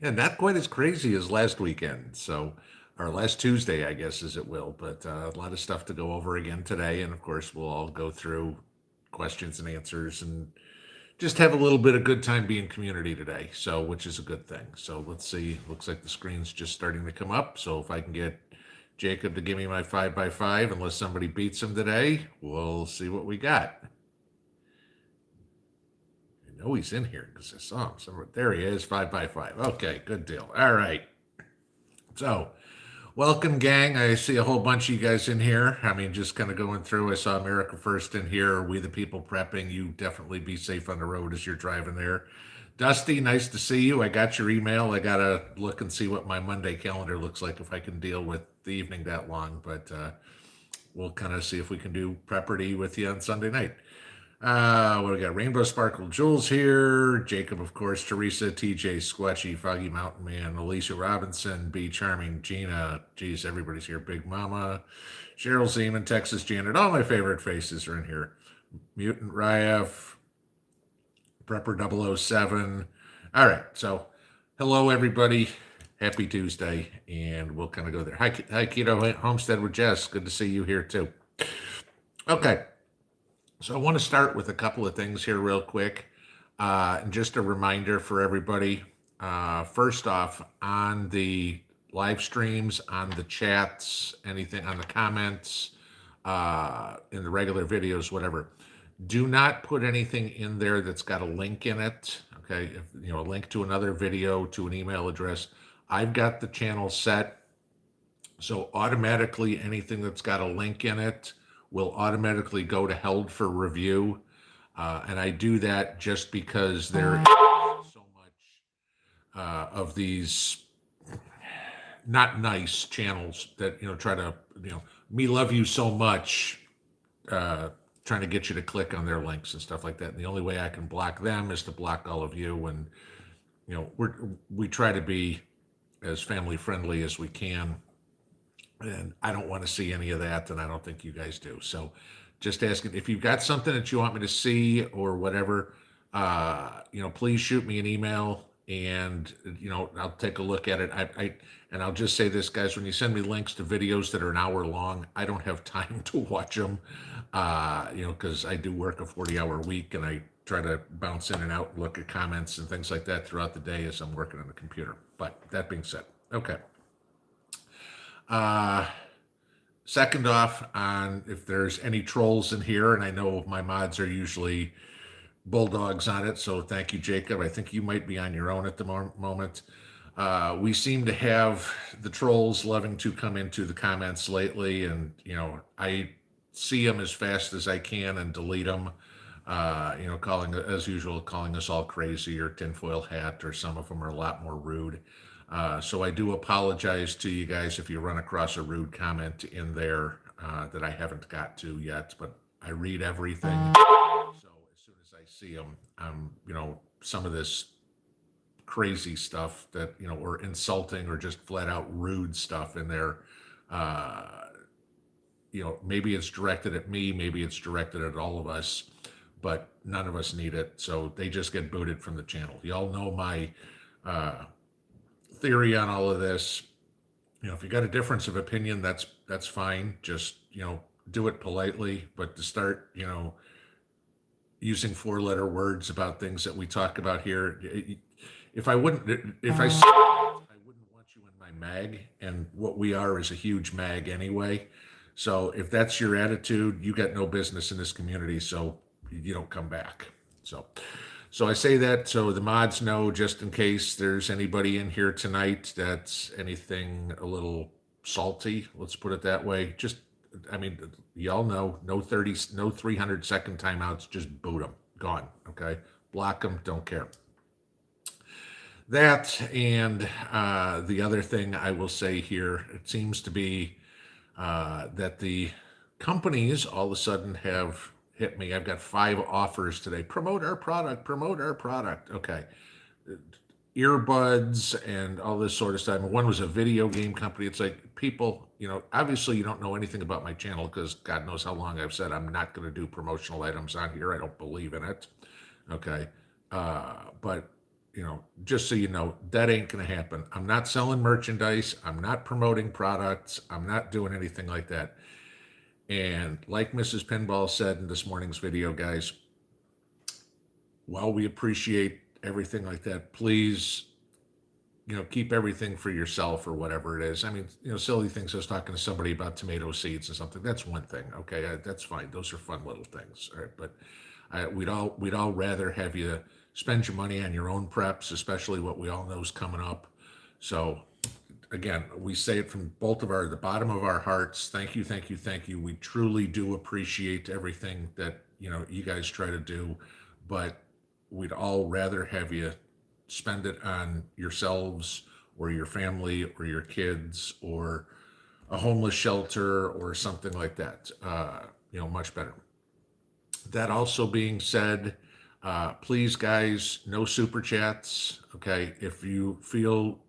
And not quite as crazy as last weekend. So, or last Tuesday, I guess, as it will. But a lot of stuff to go over again today. And of course, we'll all go through questions and answers and just have a little bit of good time being community today. So, which is a good thing. So, let's see. Looks like the screen's just starting to come up. So, if I can get Jacob to give me my 5x5, unless somebody beats him today, we'll see what we got. I know he's in here because I saw him somewhere. There he is, 5x5. Okay, good deal. All right. So, welcome, gang. I see a whole bunch of you guys in here. I mean, just kind of going through. I saw America First in here. We the People Prepping. You definitely be safe on the road as you're driving there. Dusty, nice to see you. I got your email. I got to look and see what my Monday calendar looks like if I can deal with the evening that long. But we'll kind of see if we can do Prepperty with you on Sunday night. What do we got? Rainbow Sparkle Jules here. Jacob, of course. Teresa, TJ, Squatchy, Foggy Mountain Man, Alicia Robinson, B Charming, Gina. Geez, everybody's here. Big Mama, Cheryl Zeman, Texas Janet. All my favorite faces are in here. Mutant Ryef, Prepper 007. All right, so hello, everybody. Happy Tuesday, and we'll kind of go there. Hi, Keto Homestead with Jess. Good to see you here, too. Okay. So I want to start with a couple of things here real quick. And just a reminder for everybody. First off, on the live streams, on the chats, anything on the comments, in the regular videos, whatever, do not put anything in there that's got a link in it. Okay. If, a link to another video, to an email address. I've got the channel set. So automatically anything that's got a link in it will automatically go to held for review. And I do that just because there is so much of these not nice channels that, try to, me love you so much, trying to get you to click on their links and stuff like that. And the only way I can block them is to block all of you. And, we try to be as family friendly as we can. And I don't want to see any of that, and I don't think you guys do. So just asking if you've got something that you want me to see or whatever, please shoot me an email and, I'll take a look at it. And I'll just say this, guys, when you send me links to videos that are an hour long, I don't have time to watch them, because I do work a 40-hour week and I try to bounce in and out and look at comments and things like that throughout the day as I'm working on the computer. But that being said, okay. Second off, on if there's any trolls in here, and I know my mods are usually bulldogs on it, so thank you, Jacob. I think you might be on your own at the moment. We seem to have the trolls loving to come into the comments lately, and I see them as fast as I can and delete them. Calling, as usual, calling us all crazy or tinfoil hat, or some of them are a lot more rude. So I do apologize to you guys if you run across a rude comment in there that I haven't got to yet, but I read everything. So as soon as I see them, some of this crazy stuff that, or insulting or just flat out rude stuff in there, maybe it's directed at me, maybe it's directed at all of us, but none of us need it. So they just get booted from the channel. Y'all know my theory on all of this. If you got a difference of opinion, that's fine. Just, do it politely, but to start, using 4-letter words about things that we talk about here, if I wouldn't want you in my mag, and what we are is a huge mag anyway. So if that's your attitude, you got no business in this community, so you don't come back. So I say that so the mods know, just in case there's anybody in here tonight that's anything a little salty, let's put it that way. Y'all know, no 300-second timeouts, just boot them, gone, okay? Block them, don't care. That, and the other thing I will say here, it seems to be that the companies all of a sudden have hit me. I've got 5 offers today. Promote our product. Okay. Earbuds and all this sort of stuff. One was a video game company. It's like, people, obviously you don't know anything about my channel, because God knows how long I've said I'm not going to do promotional items on here. I don't believe in it. Okay. But just so you know, that ain't going to happen. I'm not selling merchandise. I'm not promoting products. I'm not doing anything like that. And like Mrs. Pinball said in this morning's video, guys, while we appreciate everything like that, please, keep everything for yourself or whatever it is. I mean, silly things. I was talking to somebody about tomato seeds and something. That's one thing. Okay, that's fine. Those are fun little things. All right, but we'd all rather have you spend your money on your own preps, especially what we all know is coming up. So again, we say it from the bottom of our hearts. Thank you, thank you, thank you. We truly do appreciate everything that you guys try to do, but we'd all rather have you spend it on yourselves or your family or your kids or a homeless shelter or something like that. Much better. That also being said, please, guys, no super chats. Okay, if you feel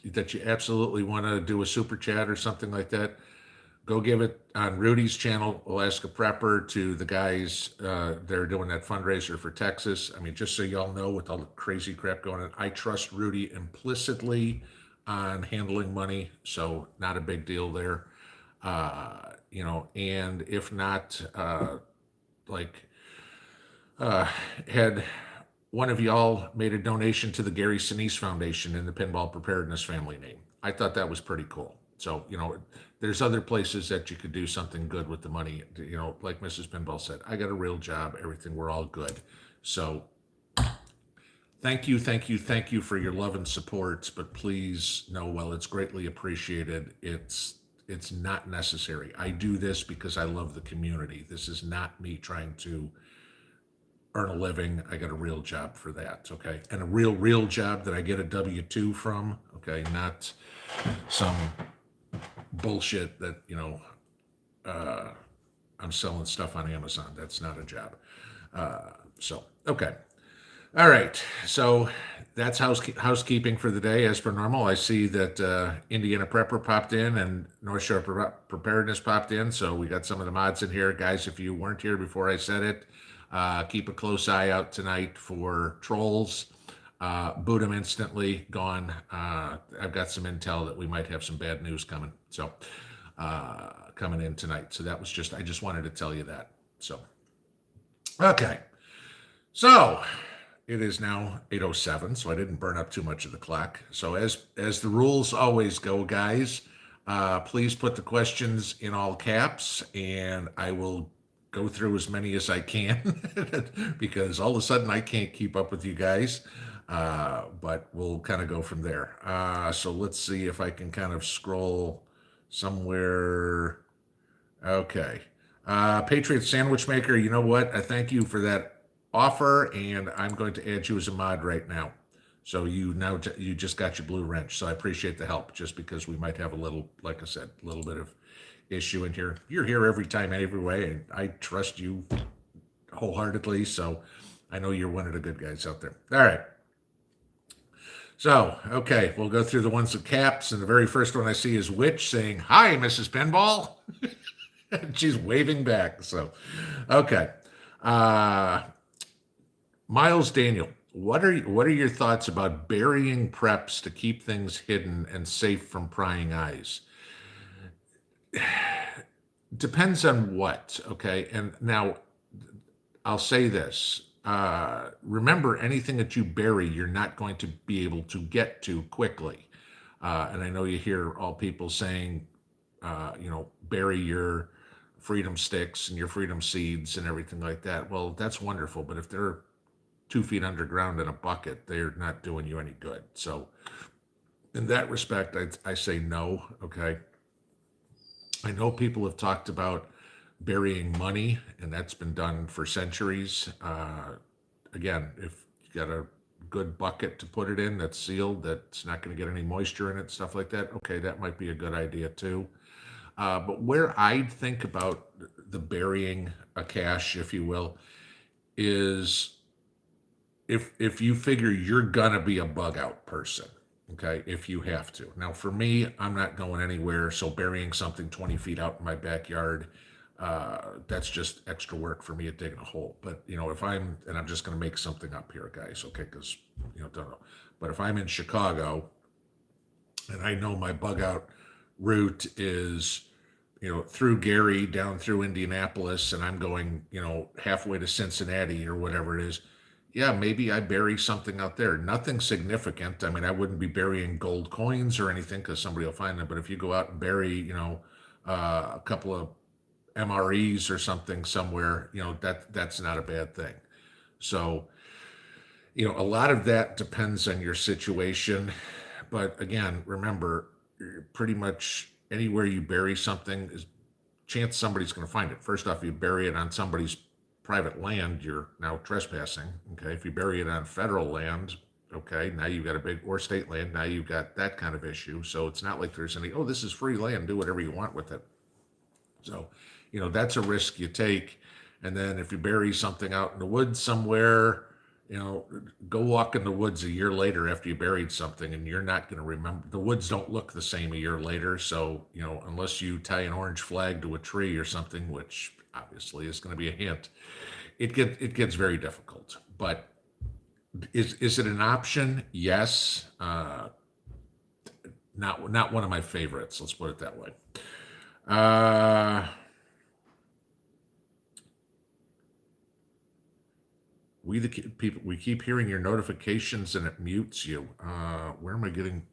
that you absolutely want to do a super chat or something like that, go give it on Rudy's channel, Alaska Prepper, to the guys they're doing that fundraiser for Texas. I mean, just so y'all know, with all the crazy crap going on, I trust Rudy implicitly on handling money, so not a big deal there. And if not, had one of y'all made a donation to the Gary Sinise Foundation in the Pinball Preparedness family name. I thought that was pretty cool. So, there's other places that you could do something good with the money. Like Mrs. Pinball said, I got a real job, everything, we're all good. So thank you, thank you, thank you for your love and support, but please know, while it's greatly appreciated, it's not necessary. I do this because I love the community. This is not me trying to earn a living. I got a real job for that, okay? And a real job that I get a W-2 from, okay? Not some bullshit that, I'm selling stuff on Amazon. That's not a job. Okay. All right. So that's housekeeping for the day. As per normal, I see that Indiana Prepper popped in and North Shore Preparedness popped in. So we got some of the mods in here. Guys, if you weren't here before I said it, keep a close eye out tonight for trolls. Boot them instantly, gone. I've got some intel that we might have some bad news coming. So coming in tonight. So that was I just wanted to tell you that. So, okay. So it is now 8:07, so I didn't burn up too much of the clock. So as the rules always go, guys, please put the questions in all caps, and I will go through as many as I can because all of a sudden I can't keep up with you guys. But we'll kind of go from there. So let's see if I can kind of scroll somewhere. Okay. Patriot Sandwich Maker, you know what? I thank you for that offer, and I'm going to add you as a mod right now. So you just got your blue wrench. So I appreciate the help, just because we might have a little, like I said, a little bit of issue in here. You're here every time, every way, and I trust you wholeheartedly. So I know you're one of the good guys out there. All right. So, okay, we'll go through the ones with caps, and the very first one I see is Witch saying, "Hi, Mrs. Pinball." She's waving back. So, okay. Miles Daniel, what are your thoughts about burying preps to keep things hidden and safe from prying eyes? Depends on what, okay? And now I'll say this. Remember, anything that you bury, you're not going to be able to get to quickly. And I know you hear all people saying, bury your freedom sticks and your freedom seeds and everything like that. Well, that's wonderful. But if they're 2 feet underground in a bucket, they're not doing you any good. So in that respect, I say no. Okay. I know people have talked about burying money, and that's been done for centuries. Again, if you got a good bucket to put it in that's sealed, that's not going to get any moisture in it, stuff like that, okay, that might be a good idea too. But where I'd think about the burying a cache, if you will, is if you figure you're gonna be a bug out person, okay, if you have to. Now, for me, I'm not going anywhere, so burying something 20 feet out in my backyard, That's just extra work for me at digging a hole. But if and I'm just going to make something up here, guys, okay? Because don't know. But if I'm in Chicago and I know my bug out route is through Gary down through Indianapolis, and I'm going halfway to Cincinnati or whatever it is. Yeah, maybe I bury something out there. Nothing significant. I mean, I wouldn't be burying gold coins or anything because somebody will find them. But if you go out and bury, a couple of MREs or something somewhere, that's not a bad thing. So, a lot of that depends on your situation. But again, remember, pretty much anywhere you bury something is chance somebody's going to find it. First off, you bury it on somebody's private land, you're now trespassing. Okay. If you bury it on federal land, okay, now you've got or state land, now you've got that kind of issue. So it's not like there's any, oh, this is free land, do whatever you want with it. So, that's a risk you take. And then if you bury something out in the woods somewhere, go walk in the woods a year later after you buried something, and you're not going to remember. The woods don't look the same a year later. So, unless you tie an orange flag to a tree or something, which obviously is going to be a hint, it gets very difficult. But is it an option? Yes. Not one of my favorites. Let's put it that way. We the people, we keep hearing your notifications and it mutes you. Where am I getting?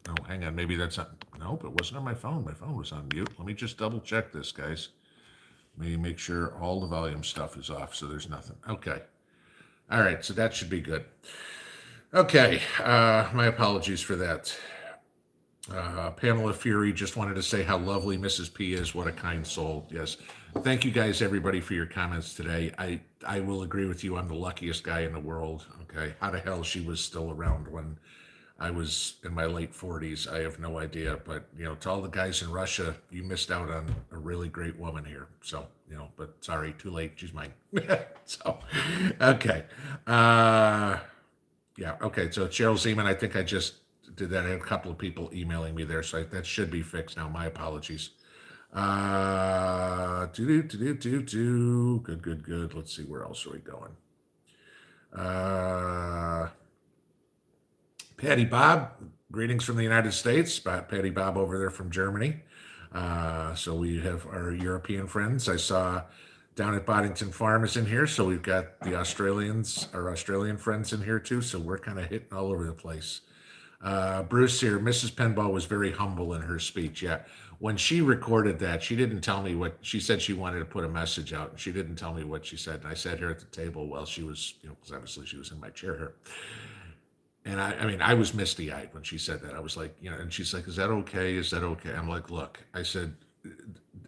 Oh, hang on. Maybe that's not. Nope, it wasn't on my phone. My phone was on mute. Let me just double check this, guys. Let me make sure all the volume stuff is off so there's nothing. Okay. All right. So that should be good. Okay. My apologies for that. Pamela Fury just wanted to say how lovely Mrs. P is. What a kind soul. Yes. Thank you guys, everybody, for your comments today. I will agree with you. I'm the luckiest guy in the world. Okay. How the hell she was still around when I was in my late 40s, I have no idea. But, to all the guys in Russia, you missed out on a really great woman here. So, but sorry, too late. She's mine. So, okay. Yeah. Okay. So Cheryl Zeman, I think I just did that. I had a couple of people emailing me there. So that should be fixed now. My apologies. Good. Let's see. Where else are we going? Patty Bob, greetings from the United States. Patty Bob over there from Germany. So we have our European friends. I saw down at Boddington Farm is in here. So we've got our Australian friends in here too. So we're kind of hitting all over the place. Bruce here, Mrs. Penbow was very humble in her speech. Yeah. When she recorded that, she didn't tell me what she said. She wanted to put a message out, and she didn't tell me what she said. And I sat here at the table while she was, because obviously she was in my chair here. And I mean, I was misty eyed when she said that. I was like, and she's like, is that okay? Is that okay? I'm like, look, I said,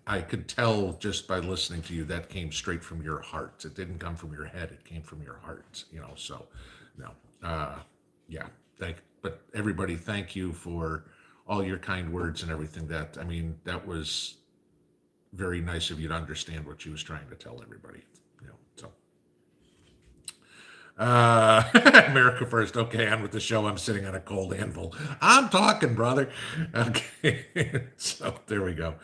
I could tell just by listening to you, that came straight from your heart. It didn't come from your head. It came from your heart, so no, yeah. But everybody, thank you for all your kind words and everything. That was very nice of you to understand what she was trying to tell everybody, so. America first. Okay, on with the show. I'm sitting on a cold anvil. I'm talking, brother. Okay, so there we go.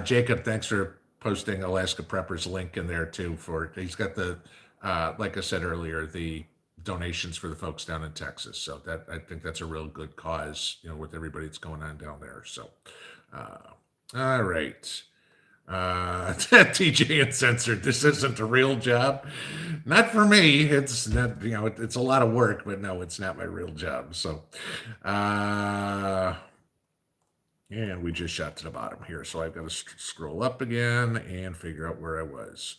Jacob, thanks for posting Alaska Preppers link in there too. He's got the, like I said earlier, the donations for the folks down in Texas. So I think that's a real good cause, with everybody that's going on down there. So, all right. TJ Uncensored, this isn't a real job. Not for me. It's not, it's a lot of work, but no, it's not my real job. So, and we just shot to the bottom here. So I've got to scroll up again and figure out where I was.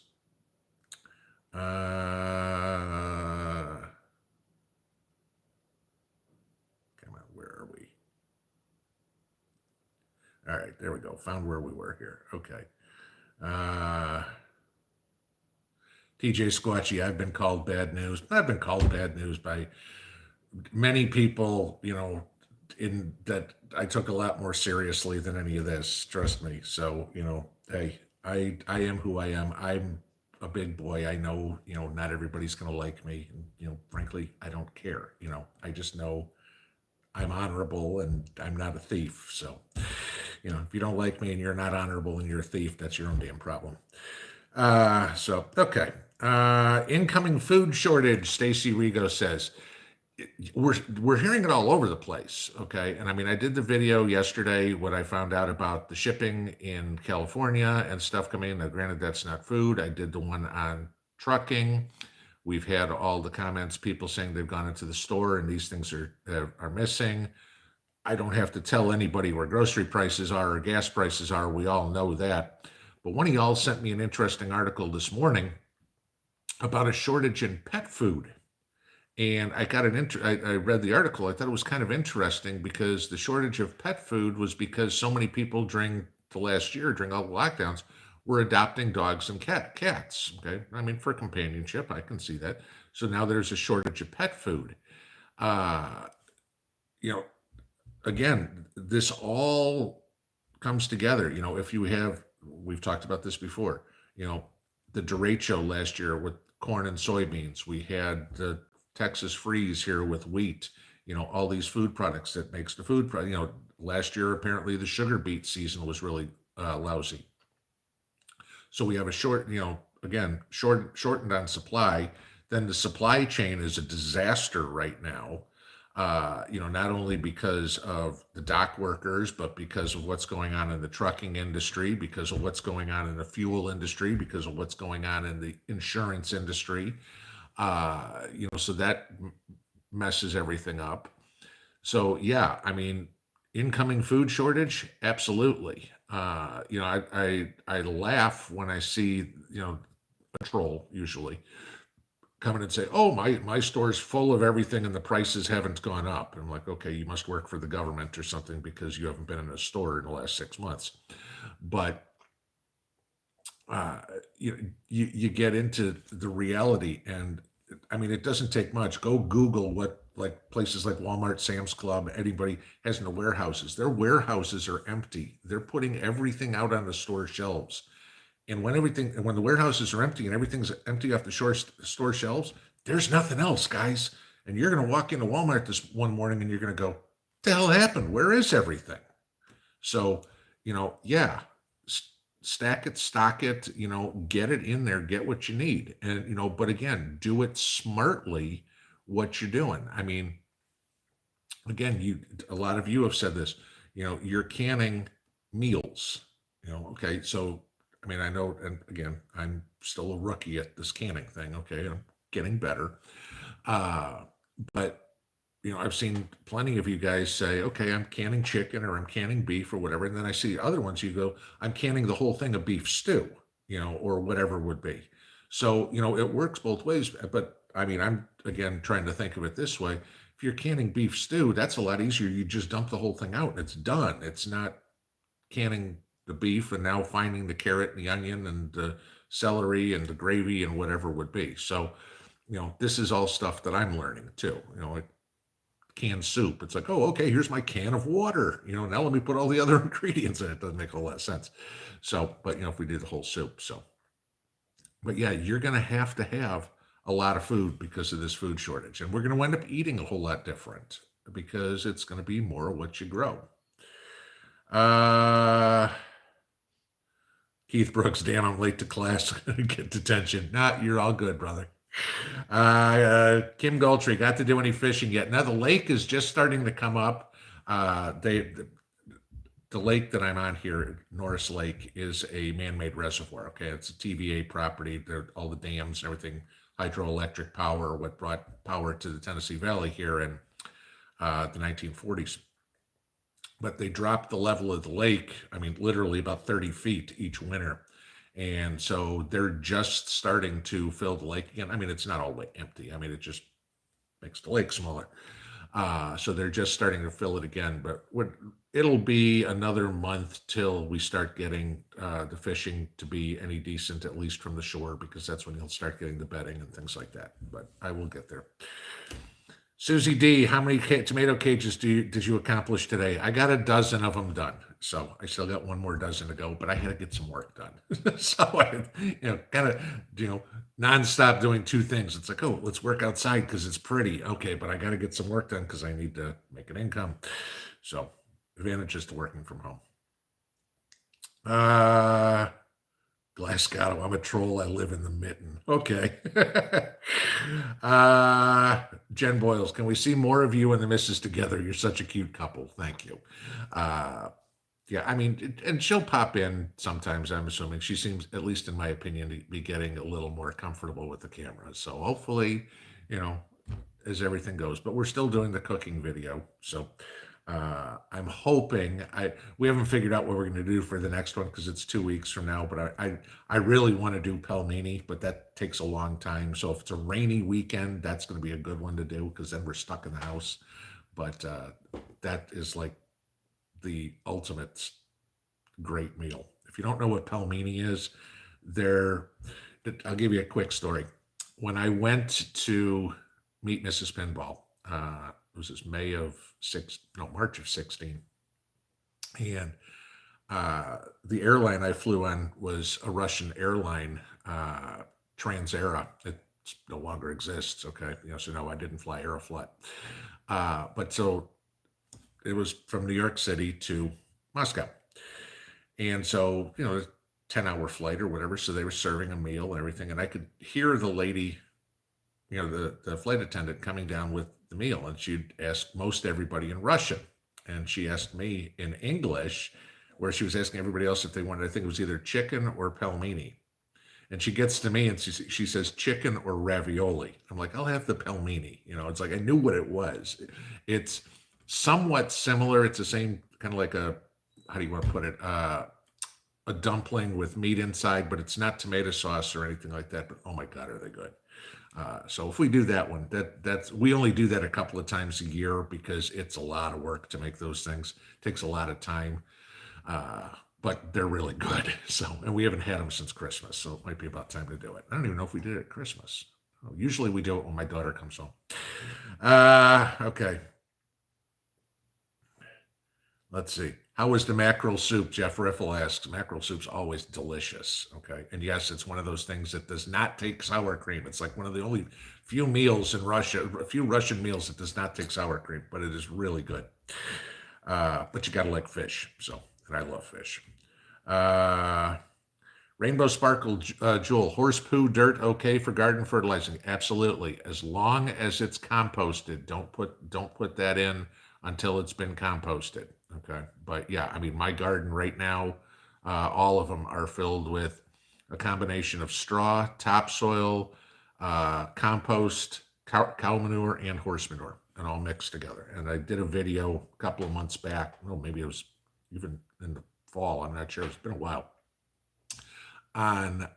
All right, there we go. Found where we were here. Okay. TJ Squatchy, I've been called bad news. I've been called bad news by many people, in that I took a lot more seriously than any of this. Trust me. So, hey, I am who I am. I'm a big boy. I know, not everybody's going to like me. And, frankly, I don't care. I just know I'm honorable and I'm not a thief. So, if you don't like me and you're not honorable and you're a thief, that's your own damn problem. Okay. Incoming food shortage, Stacy Rigo says. We're hearing it all over the place, okay? And I mean, I did the video yesterday, what I found out about the shipping in California and stuff coming in. Now, granted, that's not food. I did the one on trucking. We've had all the comments, people saying they've gone into the store and these things are missing. I don't have to tell anybody where grocery prices are or gas prices are. We all know that. But one of y'all sent me an interesting article this morning about a shortage in pet food. And I read the article. I thought it was kind of interesting because the shortage of pet food was because so many people during the last year, during all the lockdowns, were adopting dogs and cats. Okay. I mean, for companionship, I can see that. So now there's a shortage of pet food. You know, again, this all comes together. If we've talked about this before, the derecho last year with corn and soybeans, we had the Texas freeze here with wheat, all these food products that makes the food product. Last year, apparently the sugar beet season was really lousy. So we have shortened on supply. Then the supply chain is a disaster right now. Not only because of the dock workers, but because of what's going on in the trucking industry, because of what's going on in the fuel industry, because of what's going on in the insurance industry. So that messes everything up. So yeah, I mean, incoming food shortage, absolutely. I laugh when I see, a troll usually come in and say, "Oh, my store's full of everything and the prices haven't gone up." And I'm like, "Okay, you must work for the government or something because you haven't been in a store in the last 6 months." But you get into the reality, and I mean, it doesn't take much. Go Google what like places like Walmart, Sam's Club, anybody has in the warehouses. Their warehouses are empty. They're putting everything out on the store shelves. And when the warehouses are empty and everything's empty off the store shelves, there's nothing else, guys. And you're going to walk into Walmart this one morning and you're going to go, "The hell happened? Where is everything?" So, yeah, stack it, stock it, get it in there, get what you need. And, but again, do it smartly what you're doing. I mean, again, a lot of you have said this, you're canning meals, okay. So, I mean, I know, and again, I'm still a rookie at this canning thing. Okay. I'm getting better. But I've seen plenty of you guys say, "Okay, I'm canning chicken or I'm canning beef or whatever." And then I see other ones you go, "I'm canning the whole thing of beef stew, or whatever would be." So, it works both ways. But I mean, I'm again trying to think of it this way. If you're canning beef stew, that's a lot easier. You just dump the whole thing out and it's done. It's not canning the beef and now finding the carrot and the onion and the celery and the gravy and whatever would be. So, this is all stuff that I'm learning too. Like canned soup. It's like, "Oh, okay, here's my can of water. Now let me put all the other ingredients in it." Doesn't make a lot of sense. So, but if we did the whole soup, but yeah, you're going to have a lot of food because of this food shortage, and we're going to wind up eating a whole lot different because it's going to be more what you grow. Keith Brooks, "Damn, I'm late to class." Get detention. Nah, you're all good, brother. Kim Goldtree, "Got to do any fishing yet?" Now the lake is just starting to come up. The lake that I'm on here, Norris Lake, is a man-made reservoir. Okay, it's a TVA property. All the dams and everything, hydroelectric power, what brought power to the Tennessee Valley here in the 1940s. But they dropped the level of the lake, I mean, literally about 30 feet each winter. And so they're just starting to fill the lake again. I mean, it's not all the way empty. I mean, it just makes the lake smaller. So they're just starting to fill it again. But it'll be another month till we start getting the fishing to be any decent, at least from the shore, because that's when you'll start getting the bedding and things like that. But I will get there. Susie D, "How many tomato cages did you accomplish today?" I got a dozen of them done. So I still got one more dozen to go, but I had to get some work done. So I, kind of, nonstop doing two things. It's like, "Oh, let's work outside because it's pretty." Okay, but I got to get some work done because I need to make an income. So advantages to working from home. Uh, Glasgow, I'm a troll. I live in the mitten. Okay. uh, Jen Boyles, can we see more of you and the missus together? You're such a cute couple. Thank you. Uh, yeah, I mean, and she'll pop in sometimes, I'm assuming. She seems, at least in my opinion, to be getting a little more comfortable with the camera. So hopefully, you know, as everything goes, but we're still doing the cooking video. So I'm hoping we haven't figured out what we're going to do for the next one because it's 2 weeks from now. But I really want to do pelmeni, but that takes a long time. So if it's a rainy weekend, that's going to be a good one to do because then we're stuck in the house. But that is like the ultimate great meal. If you don't know what pelmeni is, there, I'll give you a quick story. When I went to meet Mrs. Pinball, it was this March of 16. And the airline I flew on was a Russian airline, Transera. It no longer exists. Okay. So no, I didn't fly Aeroflot. But so it was from New York City to Moscow. And so, 10-hour flight or whatever. So they were serving a meal and everything. And I could hear the lady, the flight attendant coming down with the meal. And she'd ask most everybody in Russian. And she asked me in English, where she was asking everybody else if they wanted, I think it was either chicken or pelmeni. And she gets to me and she says chicken or ravioli. I'm like, I'll have the pelmeni. It's like I knew what it was. It's somewhat similar. It's the same kind of like how do you want to put it? A dumpling with meat inside, but it's not tomato sauce or anything like that. But oh my God, are they good? So if we do that one, we only do that a couple of times a year because it's a lot of work to make those things. It takes a lot of time, but they're really good. So, and we haven't had them since Christmas, so it might be about time to do it. I don't even know if we did it at Christmas. Usually we do it when my daughter comes home. Okay. Let's see. How was the mackerel soup? Jeff Riffle asks. Mackerel soup's always delicious. Okay. And yes, it's one of those things that does not take sour cream. It's like one of the only few meals in Russia, a few Russian meals that does not take sour cream, but it is really good. But you got to like fish. So, and I love fish. Rainbow Sparkle Jewel, horse poo dirt okay for garden fertilizing? Absolutely. As long as it's composted. Don't put that in until it's been composted. Okay. But yeah, I mean, my garden right now, all of them are filled with a combination of straw, topsoil, compost, cow manure, and horse manure, and all mixed together. And I did a video a couple of months back. Well, maybe it was even in the fall. I'm not sure. It's been a while on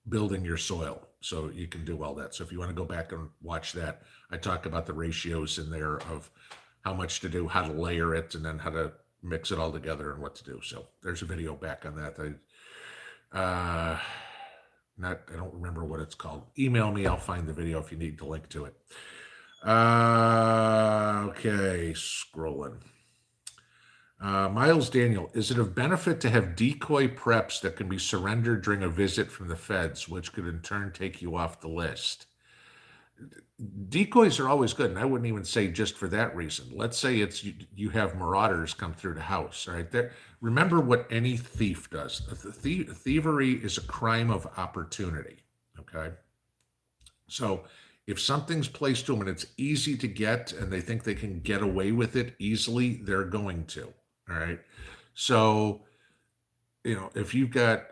building your soil. So you can do all that. So if you want to go back and watch that, I talk about the ratios in there of how much to do, how to layer it, and then how to mix it all together and what to do. So there's a video back on that. I don't remember what it's called. Email me, I'll find the video if you need to link to it. Okay, scrolling. Miles Daniel, is it of benefit to have decoy preps that can be surrendered during a visit from the feds, which could in turn take you off the list? Decoys are always good, and I wouldn't even say just for that reason. Let's say it's you have marauders come through the house. All right, there. Remember what any thief does. Thievery is a crime of opportunity. Okay, so if something's placed to them and it's easy to get, and they think they can get away with it easily, they're going to. All right, so if you've got,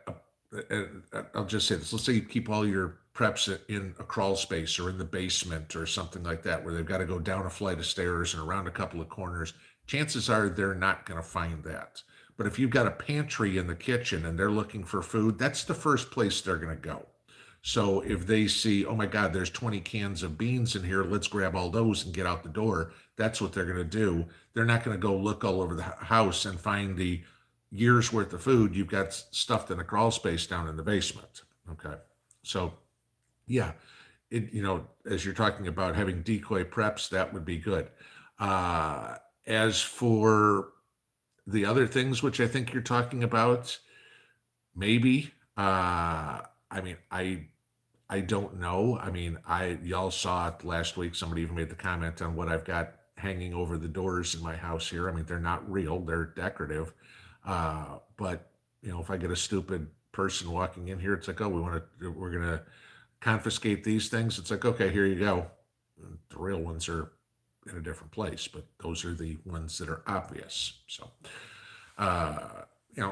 I'll just say this. Let's say you keep all your preps in a crawl space or in the basement or something like that, where they've got to go down a flight of stairs and around a couple of corners. Chances are they're not going to find that. But if you've got a pantry in the kitchen and they're looking for food, that's the first place they're going to go. So if they see, oh my God, there's 20 cans of beans in here, let's grab all those and get out the door. That's what they're going to do. They're not going to go look all over the house and find the year's worth of food you've got stuffed in a crawl space down in the basement. Okay. So yeah, as you're talking about having decoy preps, that would be good. As for the other things, which I think you're talking about, maybe, I mean, I don't know. I mean, y'all saw it last week. Somebody even made the comment on what I've got hanging over the doors in my house here. I mean, they're not real, they're decorative. But if I get a stupid person walking in here, it's like, oh, we're going to confiscate these things. It's like, okay, here you go. The real ones are in a different place, but those are the ones that are obvious. So,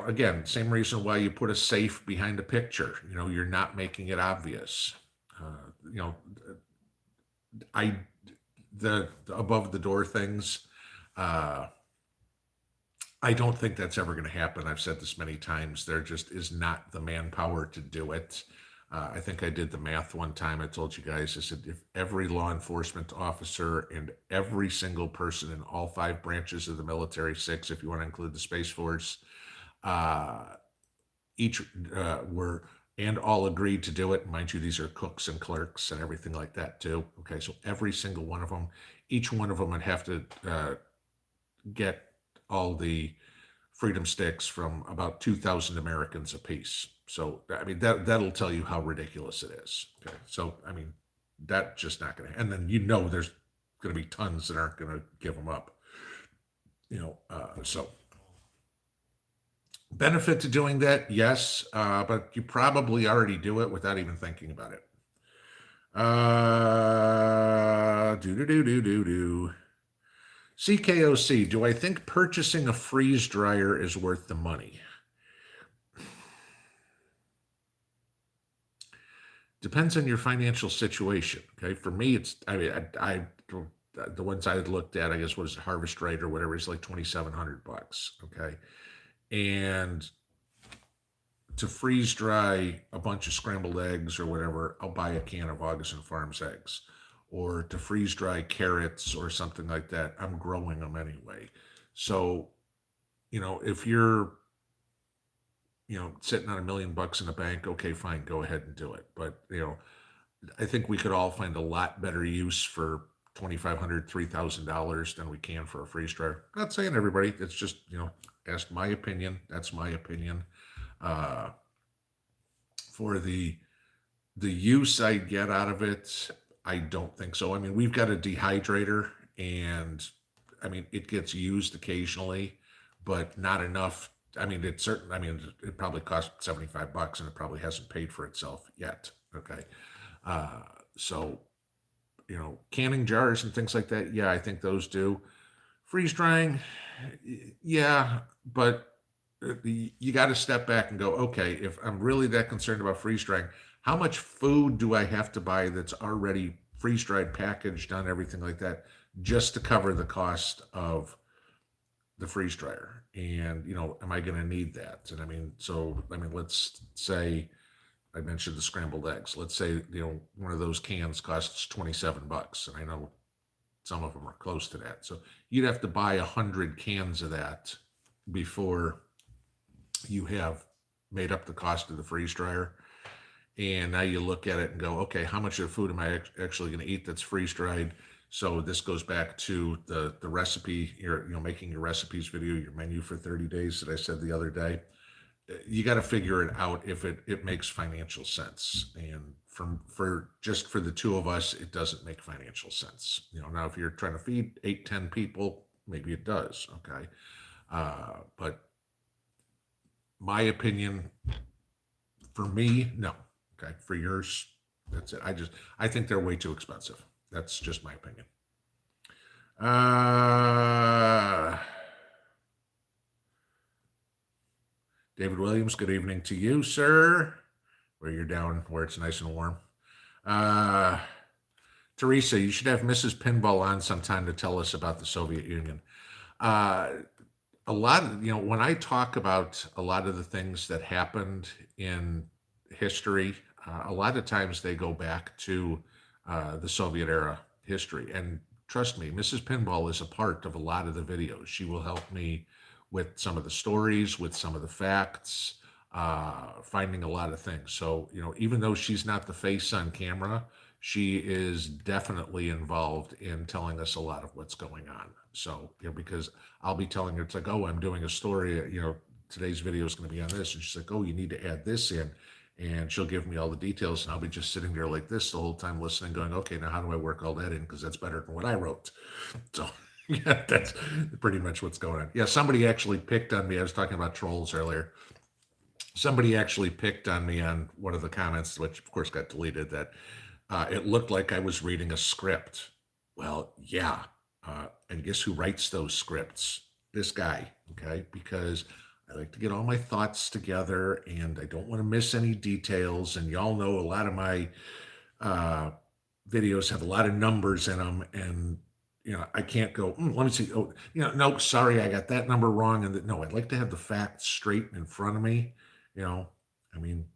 again, same reason why you put a safe behind a picture. You're not making it obvious. Uh, you know, I the above the door things. Uh, I don't think that's ever going to happen. I've said this many times. There just is not the manpower to do it. I think I did the math one time. I told you guys, I said, if every law enforcement officer and every single person in all 5 branches of the military, 6, if you want to include the Space Force, uh, each were and all agreed to do it. Mind you, these are cooks and clerks and everything like that too. Okay, so every single one of them, each one of them would have to get all the freedom sticks from about 2,000 Americans apiece. So, I mean, that'll tell you how ridiculous it is. Okay. So, I mean, that's just not going to, and then, there's going to be tons that aren't going to give them up, so benefit to doing that. Yes. But you probably already do it without even thinking about it. Do. CKOC, do I think purchasing a freeze dryer is worth the money? Depends on your financial situation. Okay. For me, the ones I had looked at, I guess, what is it, Harvest Right or whatever, is like $2,700. Okay. And to freeze dry a bunch of scrambled eggs or whatever, I'll buy a can of Augustin Farms eggs. Or to freeze dry carrots or something like that, I'm growing them anyway. So, if you're, sitting on $1 million in the bank, okay, fine, go ahead and do it. But, I think we could all find a lot better use for $2,500, $3,000 than we can for a freeze dryer. Not saying everybody, it's just, ask my opinion. That's my opinion. For the use I get out of it, I don't think so. I mean, we've got a dehydrator, and I mean, it gets used occasionally, but not enough. I mean, it probably cost $75 and it probably hasn't paid for itself yet. Okay. So, canning jars and things like that. Yeah, I think those do. Freeze drying. Yeah, but you got to step back and go, okay, if I'm really that concerned about freeze drying, how much food do I have to buy that's already freeze dried, packaged, done, everything like that, just to cover the cost of the freeze dryer? And, am I going to need that? And let's say I mentioned the scrambled eggs. Let's say, one of those cans costs $27. And I know some of them are close to that. So you'd have to buy 100 cans of that before you have made up the cost of the freeze dryer. And now you look at it and go, okay, how much of the food am I actually going to eat that's freeze dried? So this goes back to the recipe, making your recipes video, your menu for 30 days that I said the other day. You got to figure it out if it makes financial sense. And for the two of us, it doesn't make financial sense. Now if you're trying to feed 8, 10 people, maybe it does. Okay. But my opinion, for me, no. Okay. For yours, that's it. I think they're way too expensive. That's just my opinion. David Williams, good evening to you, sir. Where you're down where it's nice and warm. Teresa, you should have Mrs. Pinball on sometime to tell us about the Soviet Union. A lot of, when I talk about a lot of the things that happened in history, a lot of times they go back to the Soviet era history. And trust me, Mrs. Pinball is a part of a lot of the videos. She will help me with some of the stories, with some of the facts, finding a lot of things. So, even though she's not the face on camera, she is definitely involved in telling us a lot of what's going on. So, because I'll be telling her, it's like, oh, I'm doing a story, today's video is going to be on this. And she's like, oh, you need to add this in. And she'll give me all the details. And I'll be just sitting there like this the whole time listening, going, okay, now how do I work all that in? Because that's better than what I wrote. So, yeah, that's pretty much what's going on. Yeah, somebody actually picked on me. I was talking about trolls earlier. somebody actually picked on me on one of the comments, which of course got deleted, that it looked like I was reading a script. Well, yeah. And guess who writes those scripts? This guy, okay? Because I like to get all my thoughts together and I don't want to miss any details. And y'all know a lot of my uh, videos have a lot of numbers in them. And, I can't go, let me see. Oh, no, sorry, I got that number wrong. And no, I'd like to have the facts straight in front of me. You know, I mean,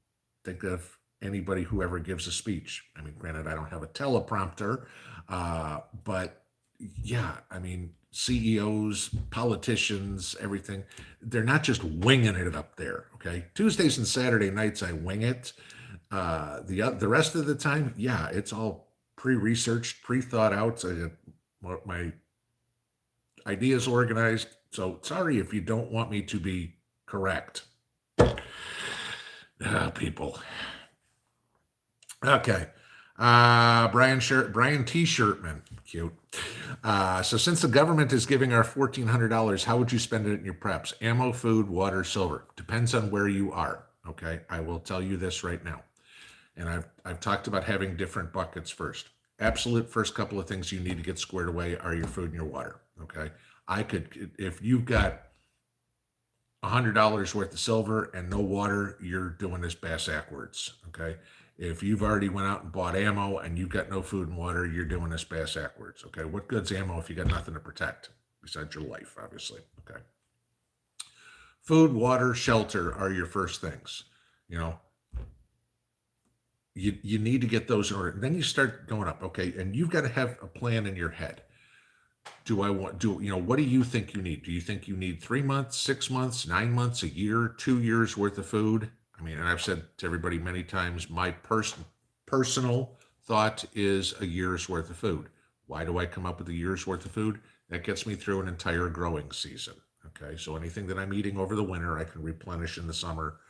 think of anybody who ever gives a speech. I mean, granted, I don't have a teleprompter, but yeah, I mean, CEOs, politicians, everything, they're not just winging it up there. Okay. Tuesdays and Saturday nights, I wing it. The rest of the time, yeah, it's all pre-researched, pre-thought out. My ideas organized. So sorry if you don't want me to be correct. People. Okay. Brian T. Shirtman, cute. So since the government is giving our $1,400, how would you spend it in your preps? Ammo, food, water, silver. Depends on where you are. Okay. I will tell you this right now. And I've talked about having different buckets first. Absolute first couple of things you need to get squared away are your food and your water. Okay. If you've got $100 worth of silver and no water, you're doing this bass backwards. Okay. If you've already went out and bought ammo and you've got no food and water, you're doing this bass backwards. Okay. What good's ammo if you got nothing to protect besides your life, obviously? Okay. Food, water, shelter are your first things. You need to get those in order. And then you start going up. Okay. And you've got to have a plan in your head. What do you think you need? Do you think you need 3 months, 6 months, 9 months, a year, 2 years worth of food? I mean, and I've said to everybody many times, my personal thought is a year's worth of food. Why do I come up with a year's worth of food? That gets me through an entire growing season. Okay. So anything that I'm eating over the winter, I can replenish in the summer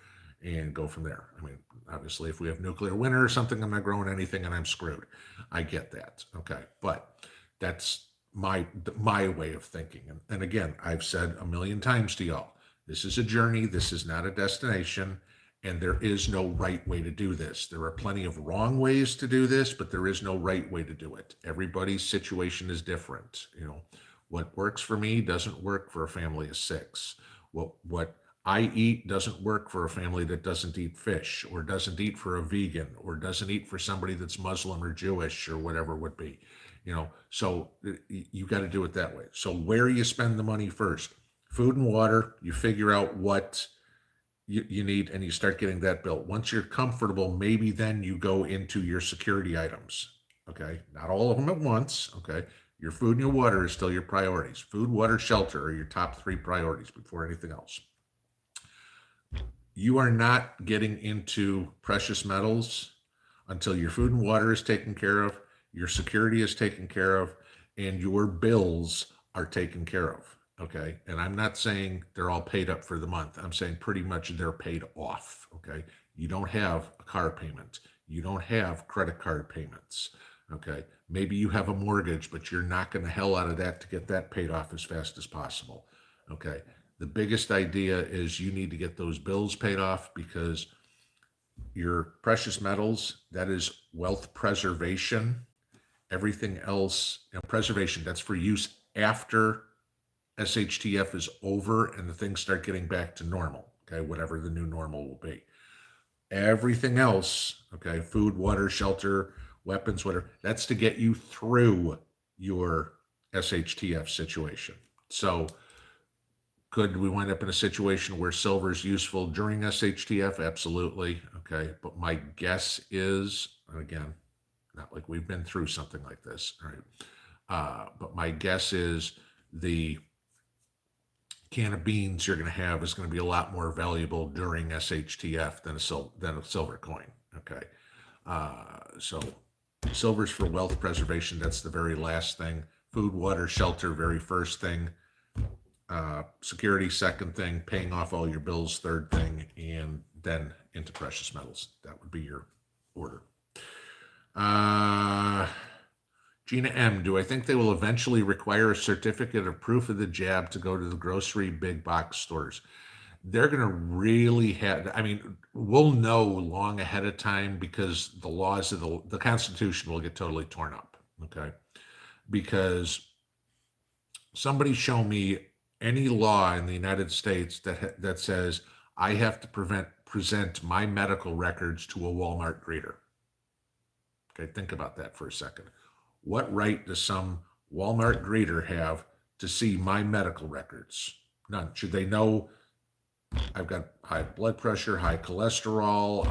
and go from there. I mean, obviously, if we have nuclear winter or something, I'm not growing anything and I'm screwed. I get that. Okay. But that's my way of thinking. And again, I've said a million times to y'all, this is a journey. This is not a destination. And there is no right way to do this. There are plenty of wrong ways to do this, but there is no right way to do it. Everybody's situation is different. What works for me doesn't work for a family of 6. What I eat doesn't work for a family that doesn't eat fish, or doesn't eat for a vegan, or doesn't eat for somebody that's Muslim or Jewish or whatever it would be. So you got to do it that way. So where you spend the money first, food and water, you figure out what you need and you start getting that built. Once you're comfortable, maybe then you go into your security items. Okay. Not all of them at once. Okay. Your food and your water is still your priorities. Food, water, shelter are your top 3 priorities before anything else. You are not getting into precious metals until your food and water is taken care of, your security is taken care of, and your bills are taken care of. Okay. And I'm not saying they're all paid up for the month. I'm saying pretty much they're paid off. Okay. You don't have a car payment. You don't have credit card payments. Okay. Maybe you have a mortgage, but you're knocking the hell out of that to get that paid off as fast as possible. Okay. The biggest idea is you need to get those bills paid off, because your precious metals, that is wealth preservation. Everything else, preservation, that's for use after SHTF is over and the things start getting back to normal. Okay. Whatever the new normal will be. Everything else, okay, food, water, shelter, weapons, whatever, that's to get you through your SHTF situation. So could we wind up in a situation where silver is useful during SHTF? Absolutely. Okay. But my guess is, and again, not like we've been through something like this. All right. But my guess is the can of beans you're going to have is going to be a lot more valuable during SHTF than a silver coin. Okay. So silver's for wealth preservation. That's the very last thing. Food, water, shelter, very first thing. Security, second thing. Paying off all your bills, third thing. And then into precious metals. That would be your order. Gina M, do I think they will eventually require a certificate of proof of the jab to go to the grocery big box stores? they're going to really have, I mean, we'll know long ahead of time because the laws of the Constitution will get totally torn up. Okay. Because somebody show me any law in the United States that says I have to present my medical records to a Walmart greeter. Okay, think about that for a second. What right does some Walmart greeter have to see my medical records? None. Should they know I've got high blood pressure, high cholesterol,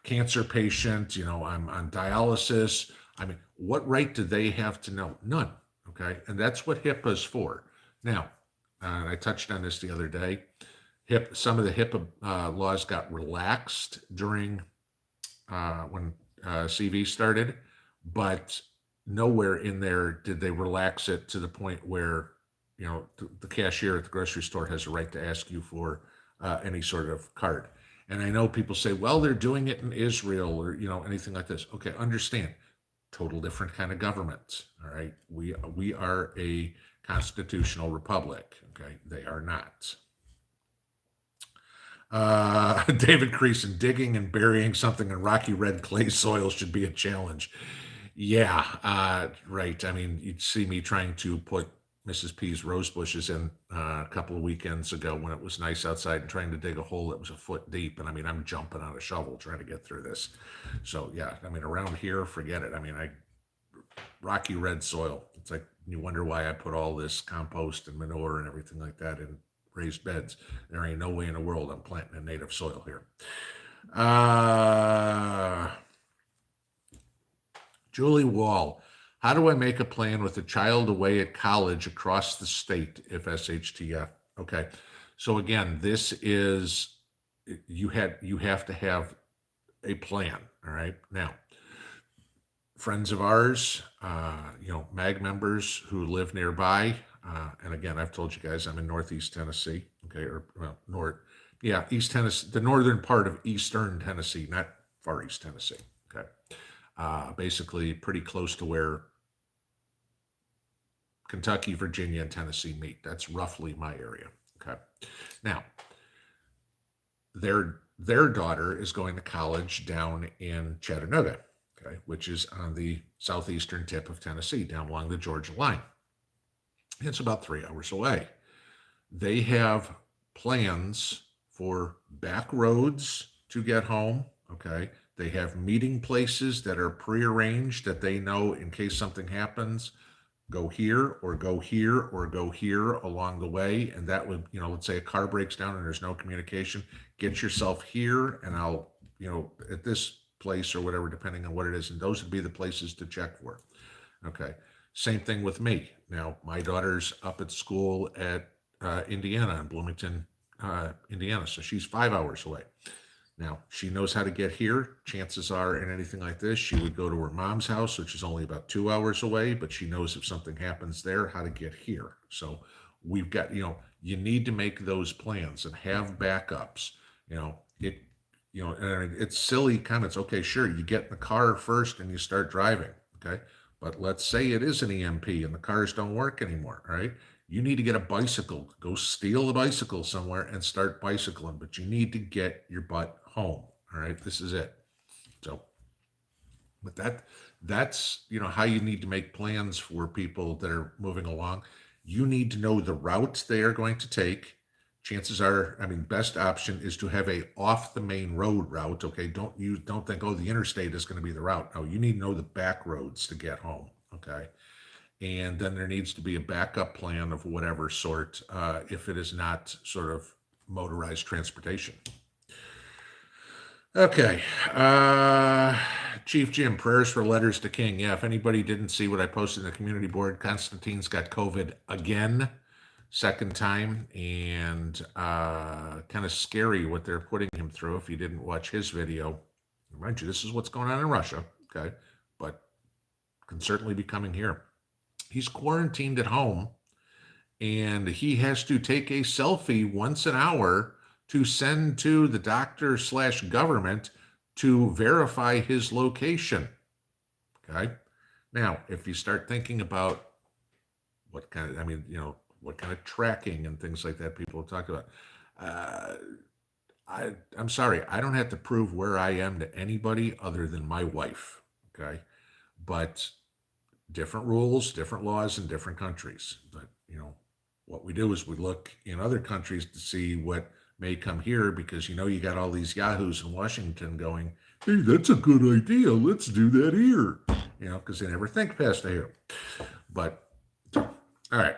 cancer patient, I'm on dialysis. I mean, what right do they have to know? None. Okay. And that's what HIPAA is for. Now, I touched on this the other day. Some of the HIPAA laws got relaxed during when CV started, but nowhere in there did they relax it to the point where the cashier at the grocery store has a right to ask you for any sort of card. And I know people say, well, they're doing it in Israel or anything like this. Okay, understand, total different kind of government. All right, we are a constitutional republic. Okay, they are not. David Creason, digging and burying something in rocky red clay soil should be a challenge. Yeah, right. I mean, you'd see me trying to put Mrs. P's rose bushes in a couple of weekends ago when it was nice outside and trying to dig a hole that was a foot deep. And I mean, I'm jumping on a shovel trying to get through this. So yeah, I mean, around here, forget it. I mean, rocky red soil. It's like you wonder why I put all this compost and manure and everything like that in raised beds. There ain't no way in the world I'm planting in native soil here. Julie Wall, how do I make a plan with a child away at college across the state if SHTF? Okay. So again, this is you have to have a plan. All right. Now, friends of ours, MAG members who live nearby, and again, I've told you guys I'm in Northeast Tennessee. Okay, East Tennessee, the northern part of Eastern Tennessee, not Far East Tennessee. Okay. Basically pretty close to where Kentucky, Virginia, and Tennessee meet. That's roughly my area. Okay. Now, their daughter is going to college down in Chattanooga, okay, which is on the southeastern tip of Tennessee, down along the Georgia line. It's about 3 hours away. They have plans for back roads to get home, okay? They have meeting places that are prearranged that they know in case something happens, go here or go here or go here along the way. And that would, let's say a car breaks down and there's no communication, get yourself here and I'll, at this place or whatever, depending on what it is. And those would be the places to check for. Okay. Same thing with me. Now, my daughter's up at school at Indiana, in Bloomington, Indiana. So she's 5 hours away. Now, she knows how to get here. Chances are, in anything like this, she would go to her mom's house, which is only about 2 hours away, but she knows if something happens there, how to get here. So we've got, you need to make those plans and have backups. And it's silly comments. Okay, sure, you get in the car first and you start driving. Okay. But let's say it is an EMP and the cars don't work anymore, right? You need to get a bicycle, go steal a bicycle somewhere and start bicycling, but you need to get your butt home. All right. This is it. So, but that's, how you need to make plans for people that are moving along. You need to know the route they are going to take. Chances are, best option is to have a off the main road route. Okay. Don't think, the interstate is going to be the route. No, you need to know the back roads to get home. Okay. And then there needs to be a backup plan of whatever sort if it is not sort of motorized transportation. Okay. Chief Jim, prayers for letters to King. Yeah, if anybody didn't see what I posted in the community board, Constantine's got COVID again, second time, and kind of scary what they're putting him through if you didn't watch his video. Mind you, this is what's going on in Russia, okay? But can certainly be coming here. He's quarantined at home and he has to take a selfie once an hour to send to the doctor/government to verify his location. Okay. Now, if you start thinking about what kind of, what kind of tracking and things like that people talk about, uh, I'm sorry, I don't have to prove where I am to anybody other than my wife. Okay, but different rules, different laws in different countries. But what we do is we look in other countries to see what may come here because you got all these yahoos in Washington going, hey, that's a good idea. Let's do that here. Because they never think past here. But all right.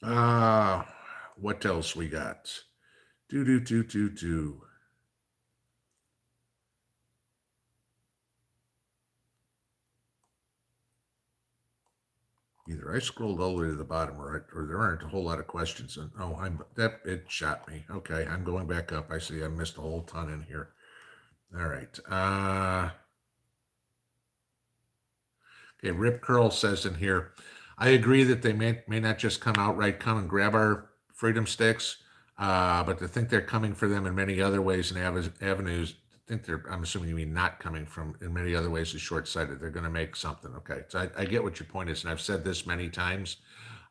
Uh what else we got? Do. Either I scrolled all the way to the bottom, or there aren't a whole lot of questions. And it shot me. Okay, I'm going back up. I see I missed a whole ton in here. All right. Okay, Rip Curl says in here, I agree that they may not just come and grab our freedom sticks, but to think they're coming for them in many other ways and avenues. I'm assuming you mean not coming from in many other ways is short-sighted. They're going to make something. Okay, so I get what your point is, and I've said this many times.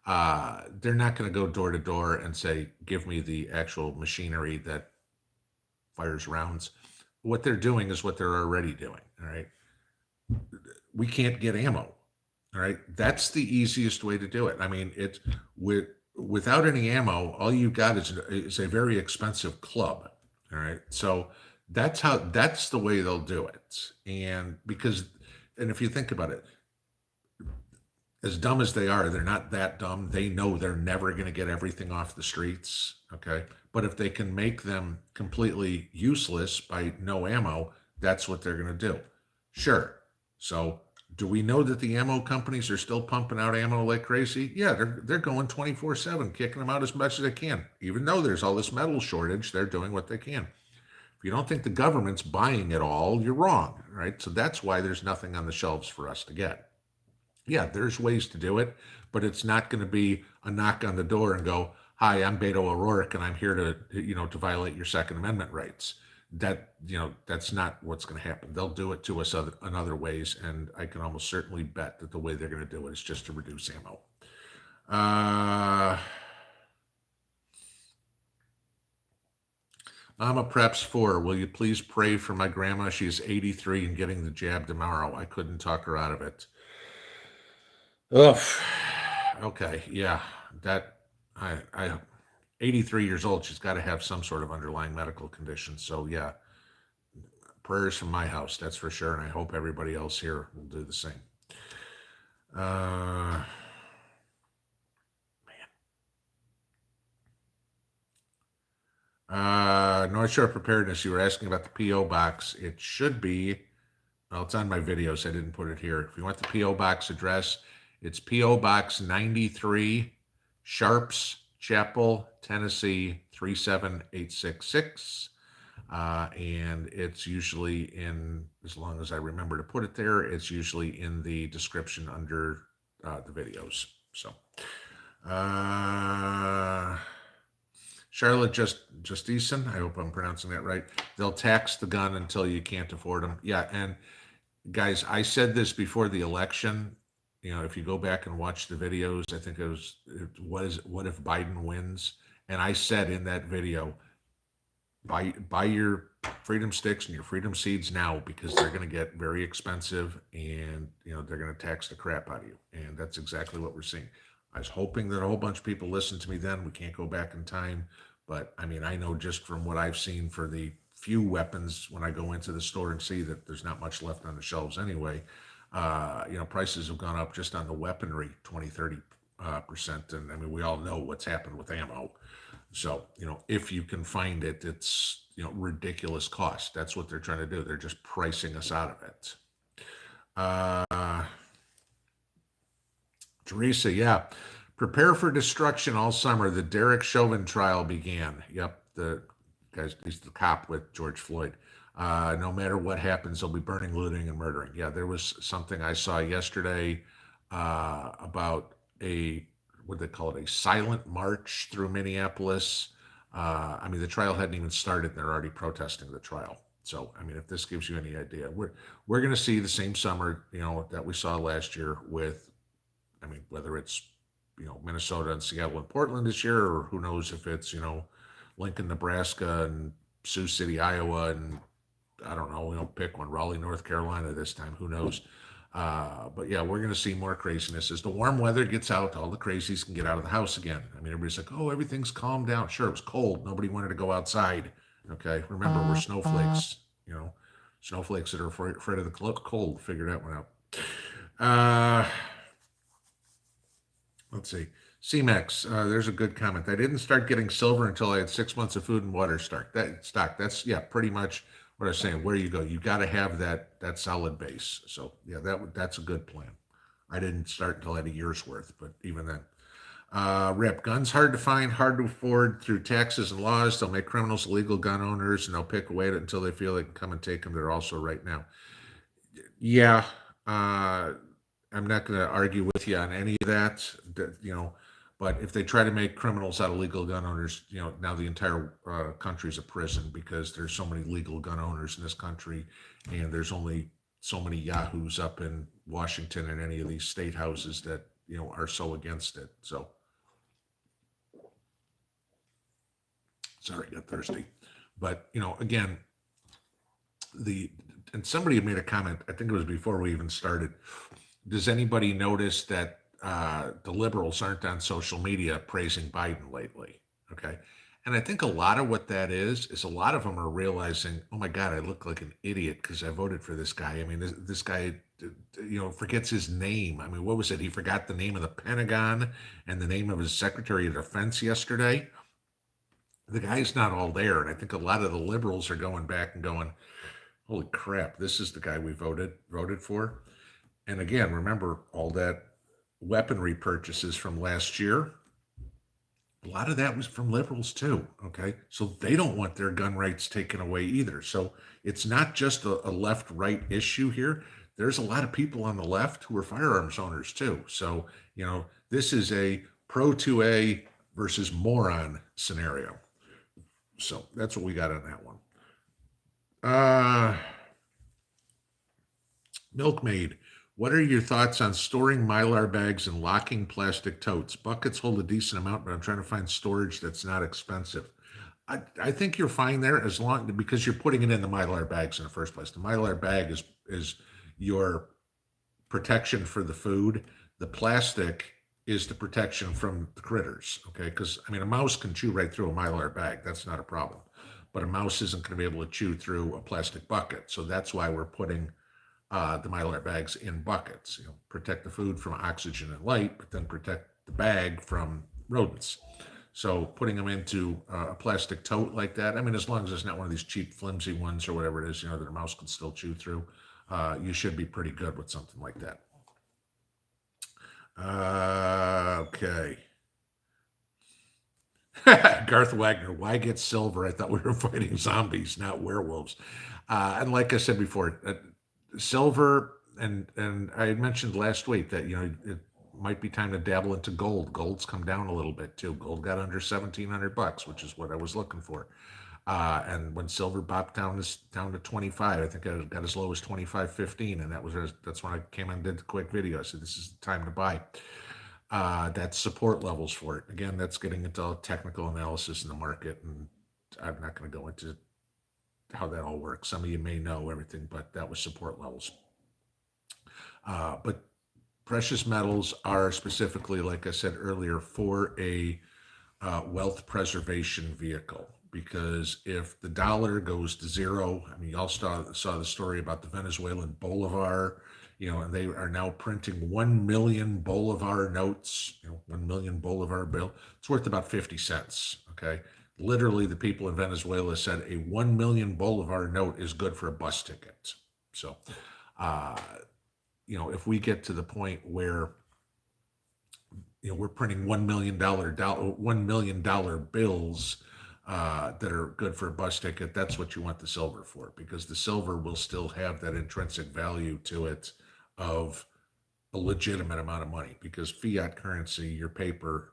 They're not going to go door to door and say, give me the actual machinery that fires rounds. What they're doing is what they're already doing. All right. We can't get ammo. All right. That's the easiest way to do it. I mean, without any ammo, all you've got is a very expensive club. All right. So that's the way they'll do it. And if you think about it, as dumb as they are, they're not that dumb. They know they're never going to get everything off the streets. Okay. But if they can make them completely useless by no ammo, that's what they're going to do. Sure. So do we know that the ammo companies are still pumping out ammo like crazy? Yeah, they're going 24/7, kicking them out as much as they can. Even though there's all this metal shortage, they're doing what they can. If you don't think the government's buying it all, you're wrong, right? So that's why there's nothing on the shelves for us to get. Yeah, there's ways to do it, but it's not going to be a knock on the door and go, "Hi, I'm Beto O'Rourke, and I'm here to violate your Second Amendment rights." That's not what's going to happen. They'll do it to us in other ways, and I can almost certainly bet that the way they're going to do it is just to reduce ammo. Mama Preps 4, will you please pray for my grandma? She's 83 and getting the jab tomorrow. I couldn't talk her out of it. Ugh. Okay, yeah, that I 83 years old. She's got to have some sort of underlying medical condition. So yeah, prayers from my house, that's for sure, and I hope everybody else here will do the same. North Shore Preparedness, you were asking about the P.O. Box. It should be, well, it's on my videos. I didn't put it here. If you want the P.O. Box address, it's P.O. Box 93, Sharps Chapel, Tennessee 37866. And it's usually in, as long as I remember to put it there, it's usually in the description under the videos. So, Charlotte Justison, I hope I'm pronouncing that right. They'll tax the gun until you can't afford them. Yeah, and guys, I said this before the election. If you go back and watch the videos, I think it was, what if Biden wins? And I said in that video, buy your freedom sticks and your freedom seeds now, because they're going to get very expensive, and they're going to tax the crap out of you. And that's exactly what we're seeing. I was hoping that a whole bunch of people listened to me then. We can't go back in time, but I mean, I know just from what I've seen for the few weapons when I go into the store and see that there's not much left on the shelves anyway. Prices have gone up just on the weaponry 20-30%. And I mean, we all know what's happened with ammo. So, if you can find it, it's, ridiculous cost. That's what they're trying to do. They're just pricing us out of it. Teresa, yeah. Prepare for destruction all summer. The Derek Chauvin trial began. Yep, the guy's he's the cop with George Floyd. No matter what happens, they'll be burning, looting, and murdering. Yeah, there was something I saw yesterday about what they call it, a silent march through Minneapolis. I mean, the trial hadn't even started, and they're already protesting the trial. So, I mean, if this gives you any idea, we're going to see the same summer, that we saw last year with, I mean, whether it's, Minnesota and Seattle and Portland this year, or who knows if it's, Lincoln, Nebraska, and Sioux City, Iowa, and I don't know, we don't pick one, Raleigh, North Carolina this time, who knows? But yeah, we're going to see more craziness as the warm weather gets out. All the crazies can get out of the house again. I mean, everybody's like, "Oh, everything's calmed down." Sure, it was cold. Nobody wanted to go outside. Okay, remember, we're snowflakes. You know, snowflakes that are afraid of the cold. Figure that one out. Uh, let's see. CMEX, there's a good comment. I didn't start getting silver until I had 6 months of food and water stock. That's yeah, pretty much what I was saying. Where you go, you got to have that solid base. So yeah, that's a good plan. I didn't start until I had a year's worth, but even then. Rip, guns hard to find, hard to afford through taxes and laws. They'll make criminals illegal gun owners, and they'll pick away at it until they feel they can come and take them. They're also right now. Yeah, I'm not going to argue with you on any of that. But if they try to make criminals out of legal gun owners, now the entire country is a prison because there's so many legal gun owners in this country, and there's only so many yahoos up in Washington and any of these state houses that are so against it. So, sorry, got thirsty. But again, and somebody had made a comment. I think it was before we even started. Does anybody notice that the liberals aren't on social media praising Biden lately? Okay. And I think a lot of what that is a lot of them are realizing, oh my God, I look like an idiot because I voted for this guy. I mean, this guy, forgets his name. I mean, what was it? He forgot the name of the Pentagon and the name of his Secretary of Defense yesterday. The guy's not all there. And I think a lot of the liberals are going back and going, holy crap, this is the guy we voted for. And again, remember all that weaponry purchases from last year. A lot of that was from liberals too. Okay. So they don't want their gun rights taken away either. So it's not just a left right issue here. There's a lot of people on the left who are firearms owners too. So, this is a pro 2A versus moron scenario. So that's what we got on that one. Milkmaid, what are your thoughts on storing Mylar bags and locking plastic totes? Buckets hold a decent amount, but I'm trying to find storage that's not expensive. I think you're fine there as long because you're putting it in the Mylar bags in the first place. The Mylar bag is your protection for the food. The plastic is the protection from the critters. Okay, because I mean a mouse can chew right through a Mylar bag. That's not a problem. But a mouse isn't going to be able to chew through a plastic bucket. So that's why we're putting the Mylar bags in buckets. Protect the food from oxygen and light, but then protect the bag from rodents. So putting them into a plastic tote like that, I mean, as long as it's not one of these cheap, flimsy ones or whatever it is, that a mouse can still chew through, you should be pretty good with something like that. Okay. Garth Wagner, why get silver? I thought we were fighting zombies, not werewolves. And like I said before, silver, and I had mentioned last week that it might be time to dabble into gold. Gold's come down a little bit too. Gold got under $1,700, which is what I was looking for. And when silver popped down to 25, I think I got as low as 25.15, and that's when I came and did the quick video. I said this is the time to buy. That's support levels for it. Again, that's getting into technical analysis in the market, and I'm not going to go into how that all works. Some of you may know everything, but that was support levels. But precious metals are specifically, like I said earlier, for a wealth preservation vehicle. Because if the dollar goes to zero, I mean, y'all saw the story about the Venezuelan bolivar, and they are now printing 1 million bolivar notes, 1 million bolivar bill. It's worth about 50 cents. Okay. Literally, the people in Venezuela said a 1 million bolivar note is good for a bus ticket. So, if we get to the point where, we're printing $1 million bills that are good for a bus ticket, that's what you want the silver for, because the silver will still have that intrinsic value to it of a legitimate amount of money, because fiat currency, your paper,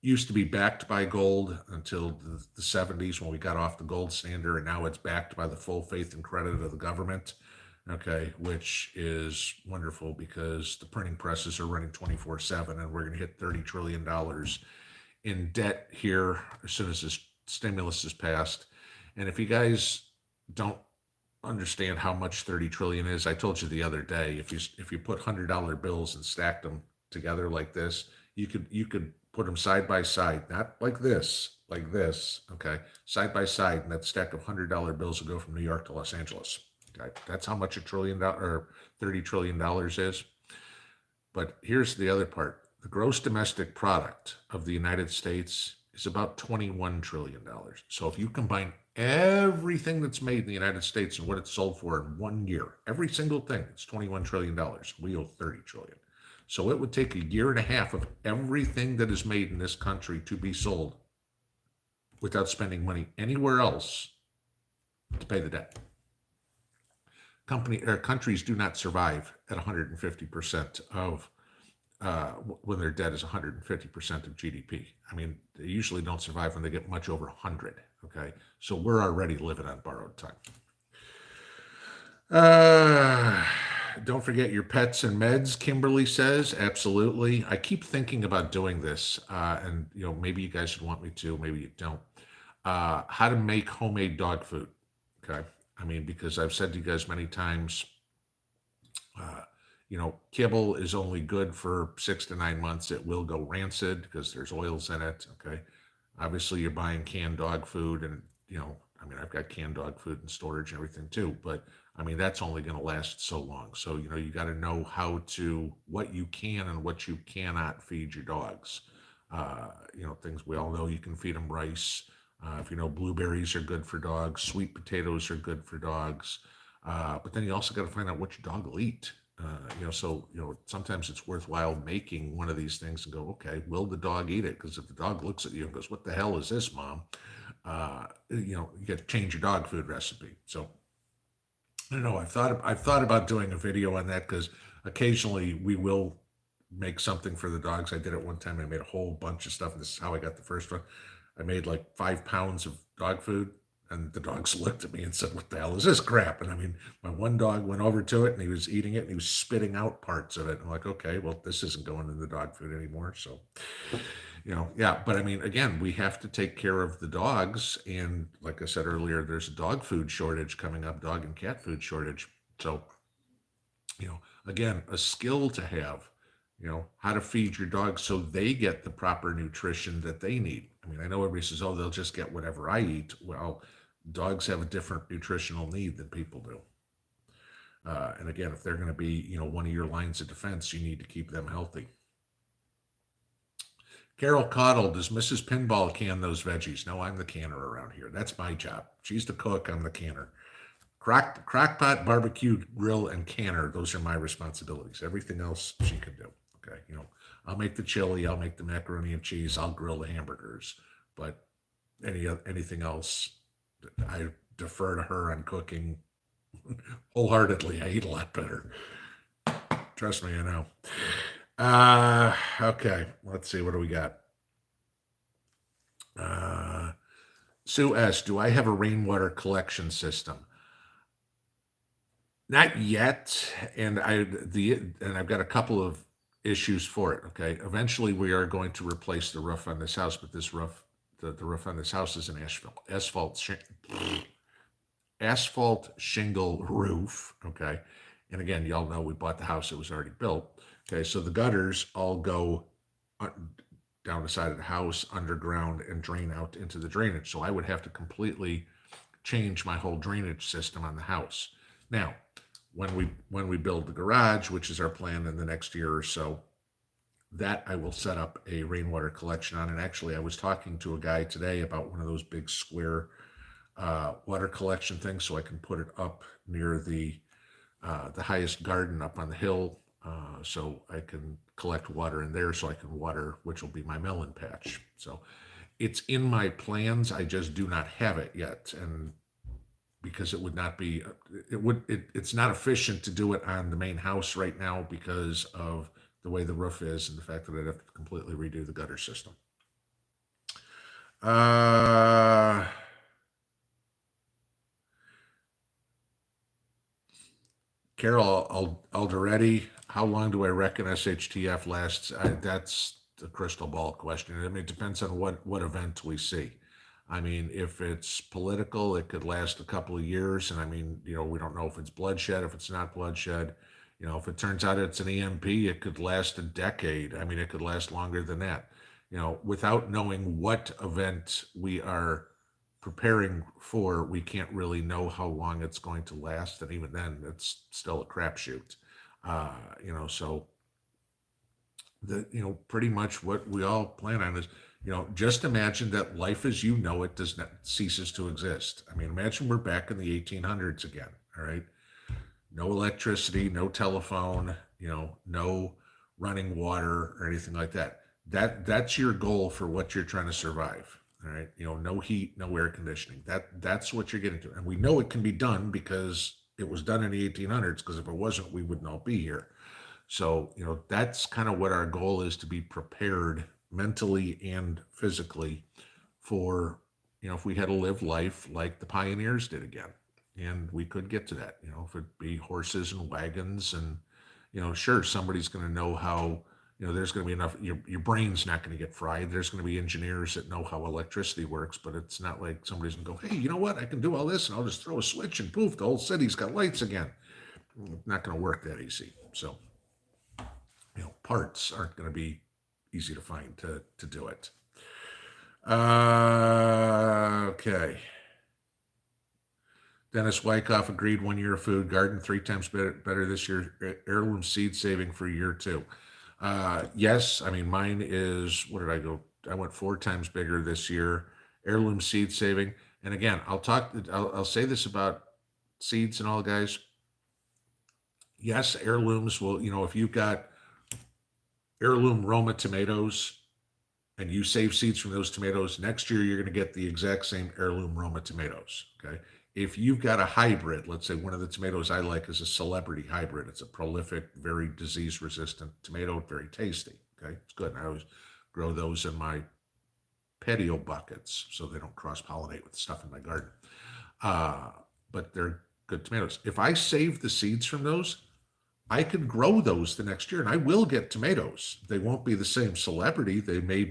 used to be backed by gold until the 70s when we got off the gold standard, and now it's backed by the full faith and credit of the government, okay, which is wonderful because the printing presses are running 24/7, and we're going to hit $30 trillion in debt here as soon as this stimulus is passed. And if you guys don't understand how much 30 trillion is, I told you the other day, if you put $100 bills and stacked them together like this, you could put them side by side, not like this, okay, side by side, and that stack of $100 bills will go from New York to Los Angeles. Okay, that's how much $1 trillion or $30 trillion is. But here's the other part: the gross domestic product of the United States is about $21 trillion. So if you combine everything that's made in the United States and what it's sold for in 1 year, every single thing, it's $21 trillion. We owe 30 trillion. So it would take a year and a half of everything that is made in this country to be sold without spending money anywhere else to pay the debt. Countries do not survive at 150% of when their debt is 150% of GDP. I mean, they usually don't survive when they get much over 100. Okay, so we're already living on borrowed time. Don't forget your pets and meds, Kimberly says. Absolutely. I keep thinking about doing this, and maybe you guys should want me to, maybe you don't. How to make homemade dog food. Okay, I mean, because I've said to you guys many times, kibble is only good for 6 to 9 months. It will go rancid because there's oils in it. Okay, obviously you're buying canned dog food, and I mean, I've got canned dog food in storage and everything too, but I mean, that's only going to last so long. So, you got to know what you can and what you cannot feed your dogs. Things we all know, you can feed them rice. If blueberries are good for dogs, sweet potatoes are good for dogs. But then you also got to find out what your dog will eat. Sometimes it's worthwhile making one of these things and go, okay, will the dog eat it? Because if the dog looks at you and goes, what the hell is this, Mom? You got to change your dog food recipe. So I don't know. I've thought about doing a video on that because occasionally we will make something for the dogs. I did it one time. I made a whole bunch of stuff. And this is how I got the first one. I made like 5 pounds of dog food, and the dogs looked at me and said, what the hell is this crap? And I mean, my one dog went over to it and he was eating it and he was spitting out parts of it. I'm like, okay, well, this isn't going in the dog food anymore. So, yeah, but I mean, again, we have to take care of the dogs. And like I said earlier, there's a dog food shortage coming up, dog and cat food shortage. So, again, a skill to have, how to feed your dog so they get the proper nutrition that they need. I mean, I know everybody says, oh, they'll just get whatever I eat. Well, dogs have a different nutritional need than people do. And again, if they're going to be, one of your lines of defense, you need to keep them healthy. Carol Cottle, does Mrs. Pinball can those veggies? No, I'm the canner around here. That's my job. She's the cook, I'm the canner. Crockpot, barbecue, grill, and canner, those are my responsibilities. Everything else she can do. Okay, I'll make the chili, I'll make the macaroni and cheese, I'll grill the hamburgers, but anything else, I defer to her on cooking wholeheartedly. I eat a lot better. Trust me, I know. Okay, let's see, what do we got? Sue S., do I have a rainwater collection system? Not yet, and I've got a couple of issues for it. Okay, eventually we are going to replace the roof on this house, but the roof on this house is an asphalt shingle roof. Okay, and again, y'all know we bought the house; it was already built. Okay, so the gutters all go down the side of the house, underground, and drain out into the drainage. So I would have to completely change my whole drainage system on the house. Now, when we build the garage, which is our plan in the next year or so, that I will set up a rainwater collection on. And actually, I was talking to a guy today about one of those big square water collection things, so I can put it up near the highest garden up on the hill, so I can collect water in there, so I can water, which will be my melon patch. So it's in my plans. I just do not have it yet, and because it would not be, it's not efficient to do it on the main house right now because of the way the roof is and the fact that I'd have to completely redo the gutter system. Carol Alderetti, how long do I reckon SHTF lasts? That's the crystal ball question. I mean, it depends on what event we see. I mean, if it's political, it could last a couple of years. And I mean, we don't know if it's bloodshed, if it's not bloodshed. If it turns out it's an EMP, it could last a decade. I mean, it could last longer than that. Without knowing what event we are preparing for, we can't really know how long it's going to last. And even then, it's still a crapshoot. So pretty much what we all plan on is, just imagine that life as you know it does not ceases to exist. I mean, imagine we're back in the 1800s again. All right. No electricity, no telephone, no running water or anything like that. That's your goal for what you're trying to survive. All right. No heat, no air conditioning. That's what you're getting to. And we know it can be done because it was done in the 1800s, because if it wasn't, we wouldn't all be here. So, that's kind of what our goal is, to be prepared mentally and physically for, if we had to live life like the pioneers did again. And we could get to that, if it be horses and wagons and, sure, somebody's going to know how, there's going to be enough, your brain's not going to get fried. There's going to be engineers that know how electricity works, but it's not like somebody's going to go, hey, you know what? I can do all this and I'll just throw a switch and poof, the whole city's got lights again. It's not going to work that easy. So, parts aren't going to be easy to find to do it. Okay. Dennis Wyckoff agreed, 1 year of food. Garden 3 times better this year. Heirloom seed saving for year 2. Yes, I mean, mine is, what did I go? I went 4 times bigger this year. Heirloom seed saving. And again, I'll say this about seeds and all, guys. Yes, heirlooms will, if you've got heirloom Roma tomatoes and you save seeds from those tomatoes, next year you're going to get the exact same heirloom Roma tomatoes. Okay. If you've got a hybrid, let's say one of the tomatoes I like is a celebrity hybrid. It's a prolific, very disease resistant tomato, very tasty. Okay. It's good. And I always grow those in my patio buckets so they don't cross pollinate with stuff in my garden. But they're good tomatoes. If I save the seeds from those, I could grow those the next year and I will get tomatoes. They won't be the same celebrity. They may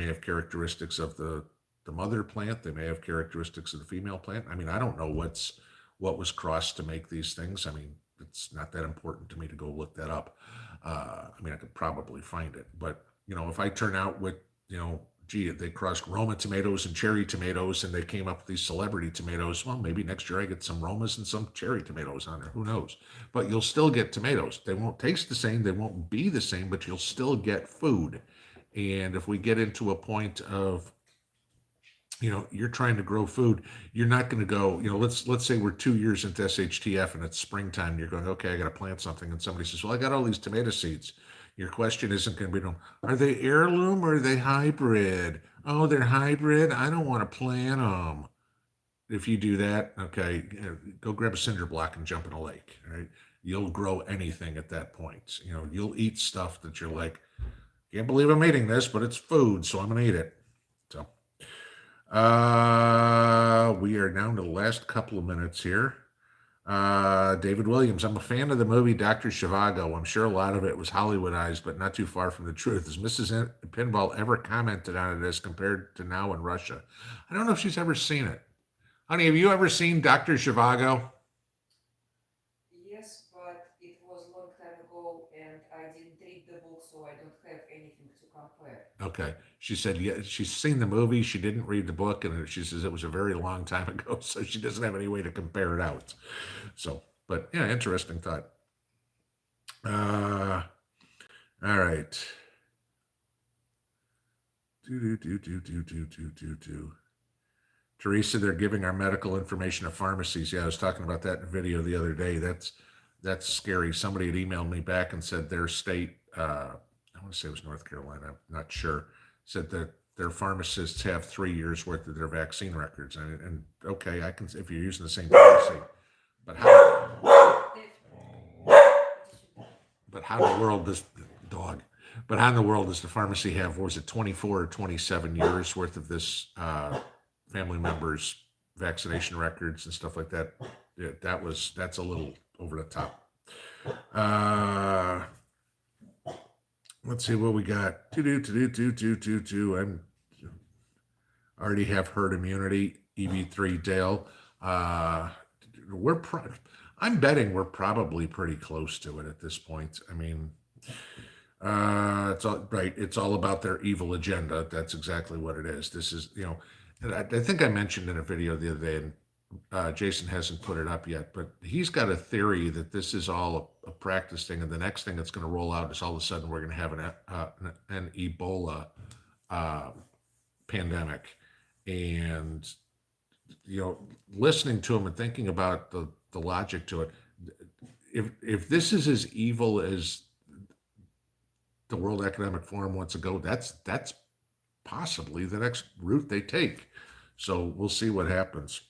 have characteristics of the mother plant. They may have characteristics of the female plant. I mean, I don't know what was crossed to make these things. I mean, it's not that important to me to go look that up. I mean, I could probably find it, but if I turn out with, gee, they crossed Roma tomatoes and cherry tomatoes and they came up with these celebrity tomatoes, well, maybe next year I get some Romas and some cherry tomatoes on there. Who knows? But you'll still get tomatoes. They won't taste the same. They won't be the same, but you'll still get food. And if we get into a point of, you're trying to grow food, you're not going to go, let's say we're 2 years into SHTF and it's springtime. You're going, okay, I got to plant something. And somebody says, well, I got all these tomato seeds. Your question isn't going to be, are they heirloom or are they hybrid? Oh, they're hybrid. I don't want to plant them. If you do that, okay, go grab a cinder block and jump in a lake. Right? You'll grow anything at that point. You'll eat stuff that you're like, can't believe I'm eating this, but it's food, so I'm going to eat it. So, we are down to the last couple of minutes here. David Williams, I'm a fan of the movie Dr. Zhivago. I'm sure a lot of it was Hollywoodized, but not too far from the truth. Has Mrs. Pinball ever commented on it as compared to now in Russia? I don't know if she's ever seen it. Honey, have you ever seen Dr. Zhivago? Yes, but it was a long time ago and I didn't read the book, so I don't have anything to compare. Okay. She said, yeah, she's seen the movie. She didn't read the book. And she says it was a very long time ago. So she doesn't have any way to compare it out. So, but yeah, interesting thought. All right. Teresa, they're giving our medical information to pharmacies. Yeah, I was talking about that in a video the other day. That's scary. Somebody had emailed me back and said their state, I want to say it was North Carolina, I'm not sure, said that their pharmacists have 3 years worth of their vaccine records. And okay, I can, if you're using the same pharmacy, but how in the world does dog? But how in the world does the pharmacy have, what was it, 24 or 27 years worth of this family members' vaccination records and stuff like that? Yeah, that's a little over the top. Let's see what we got. already have herd immunity. EV3 Dale, I'm betting we're probably pretty close to it at this point. I mean, it's all right. It's all about their evil agenda. That's exactly what it is. This is, and I think I mentioned in a video the other day, and Jason hasn't put it up yet, but he's got a theory that this is all a practice thing, and the next thing that's going to roll out is all of a sudden we're going to have an Ebola pandemic, and listening to him and thinking about the logic to it, if this is as evil as the World Economic Forum wants to go, that's possibly the next route they take. So we'll see what happens.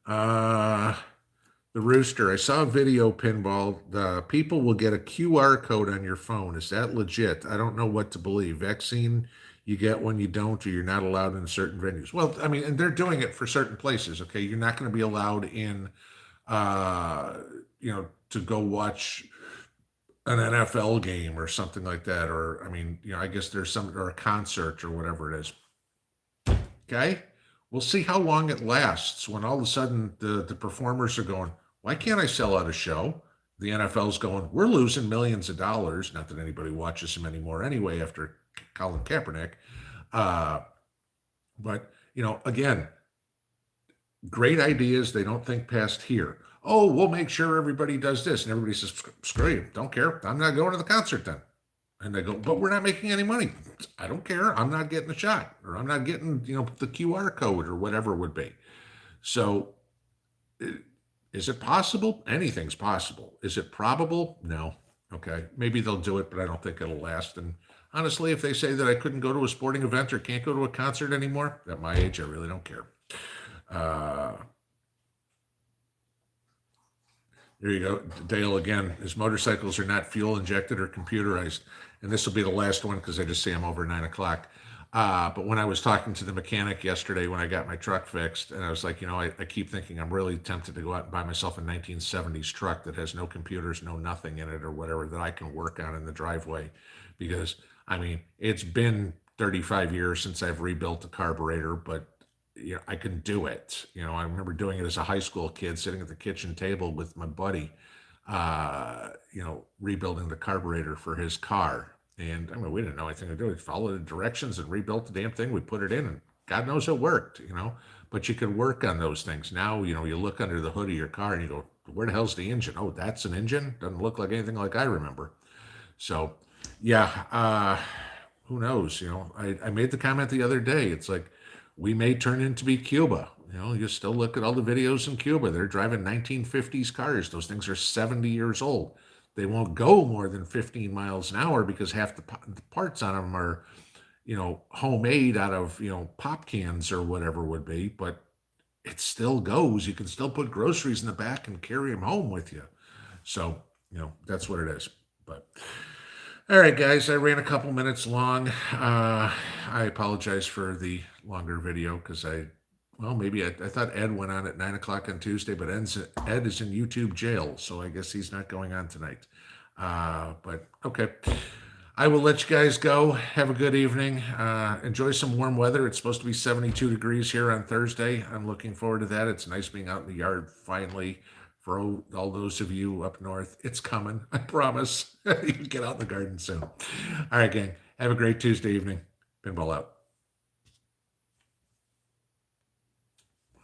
The Rooster, I saw a video, Pinball. The people will get a QR code on your phone. Is that legit? I don't know what to believe. Vaccine, you get one, you don't, or you're not allowed in certain venues. Well, I mean, and they're doing it for certain places. Okay, you're not going to be allowed in, to go watch an NFL game or something like that, or I mean, I guess there's or a concert or whatever it is. Okay, we'll see how long it lasts when all of a sudden the performers are going, why can't I sell out a show? The NFL's going, we're losing millions of dollars. Not that anybody watches them anymore anyway after Colin Kaepernick. But, again, great ideas. They don't think past here. Oh, we'll make sure everybody does this. And everybody says, screw you, don't care. I'm not going to the concert then. And they go, but we're not making any money. I don't care. I'm not getting a shot, or I'm not getting, the QR code or whatever it would be. So is it possible? Anything's possible. Is it probable? No. Okay. Maybe they'll do it, but I don't think it'll last. And honestly, if they say that I couldn't go to a sporting event or can't go to a concert anymore, at my age, I really don't care. There you go. Dale again, his motorcycles are not fuel injected or computerized. And this will be the last one because I just see him over 9 o'clock. But when I was talking to the mechanic yesterday when I got my truck fixed, and I was like, I keep thinking I'm really tempted to go out and buy myself a 1970s truck that has no computers, no nothing in it or whatever that I can work on in the driveway. Because, I mean, it's been 35 years since I've rebuilt a carburetor, but I can do it. I remember doing it as a high school kid, sitting at the kitchen table with my buddy, rebuilding the carburetor for his car. And I mean, we didn't know anything to do. We followed the directions and rebuilt the damn thing. We put it in, and God knows it worked, but you could work on those things. Now, you look under the hood of your car and you go, where the hell's the engine? Oh, that's an engine? Doesn't look like anything like I remember. So, yeah, who knows? I made the comment the other day. It's like, we may turn into be Cuba. You still look at all the videos in Cuba. They're driving 1950s cars. Those things are 70 years old. They won't go more than 15 miles an hour because half the parts on them are, homemade out of, pop cans or whatever would be. But it still goes. You can still put groceries in the back and carry them home with you. So, that's what it is. But all right, guys, I ran a couple minutes long. I apologize for the longer video because I thought Ed went on at 9 o'clock on Tuesday, but Ed is in YouTube jail, so I guess he's not going on tonight. But okay, I will let you guys go. Have a good evening. Enjoy some warm weather. It's supposed to be 72 degrees here on Thursday. I'm looking forward to that. It's nice being out in the yard finally. For all those of you up north, it's coming. I promise. You can get out in the garden soon. All right, gang. Have a great Tuesday evening. Pinball out.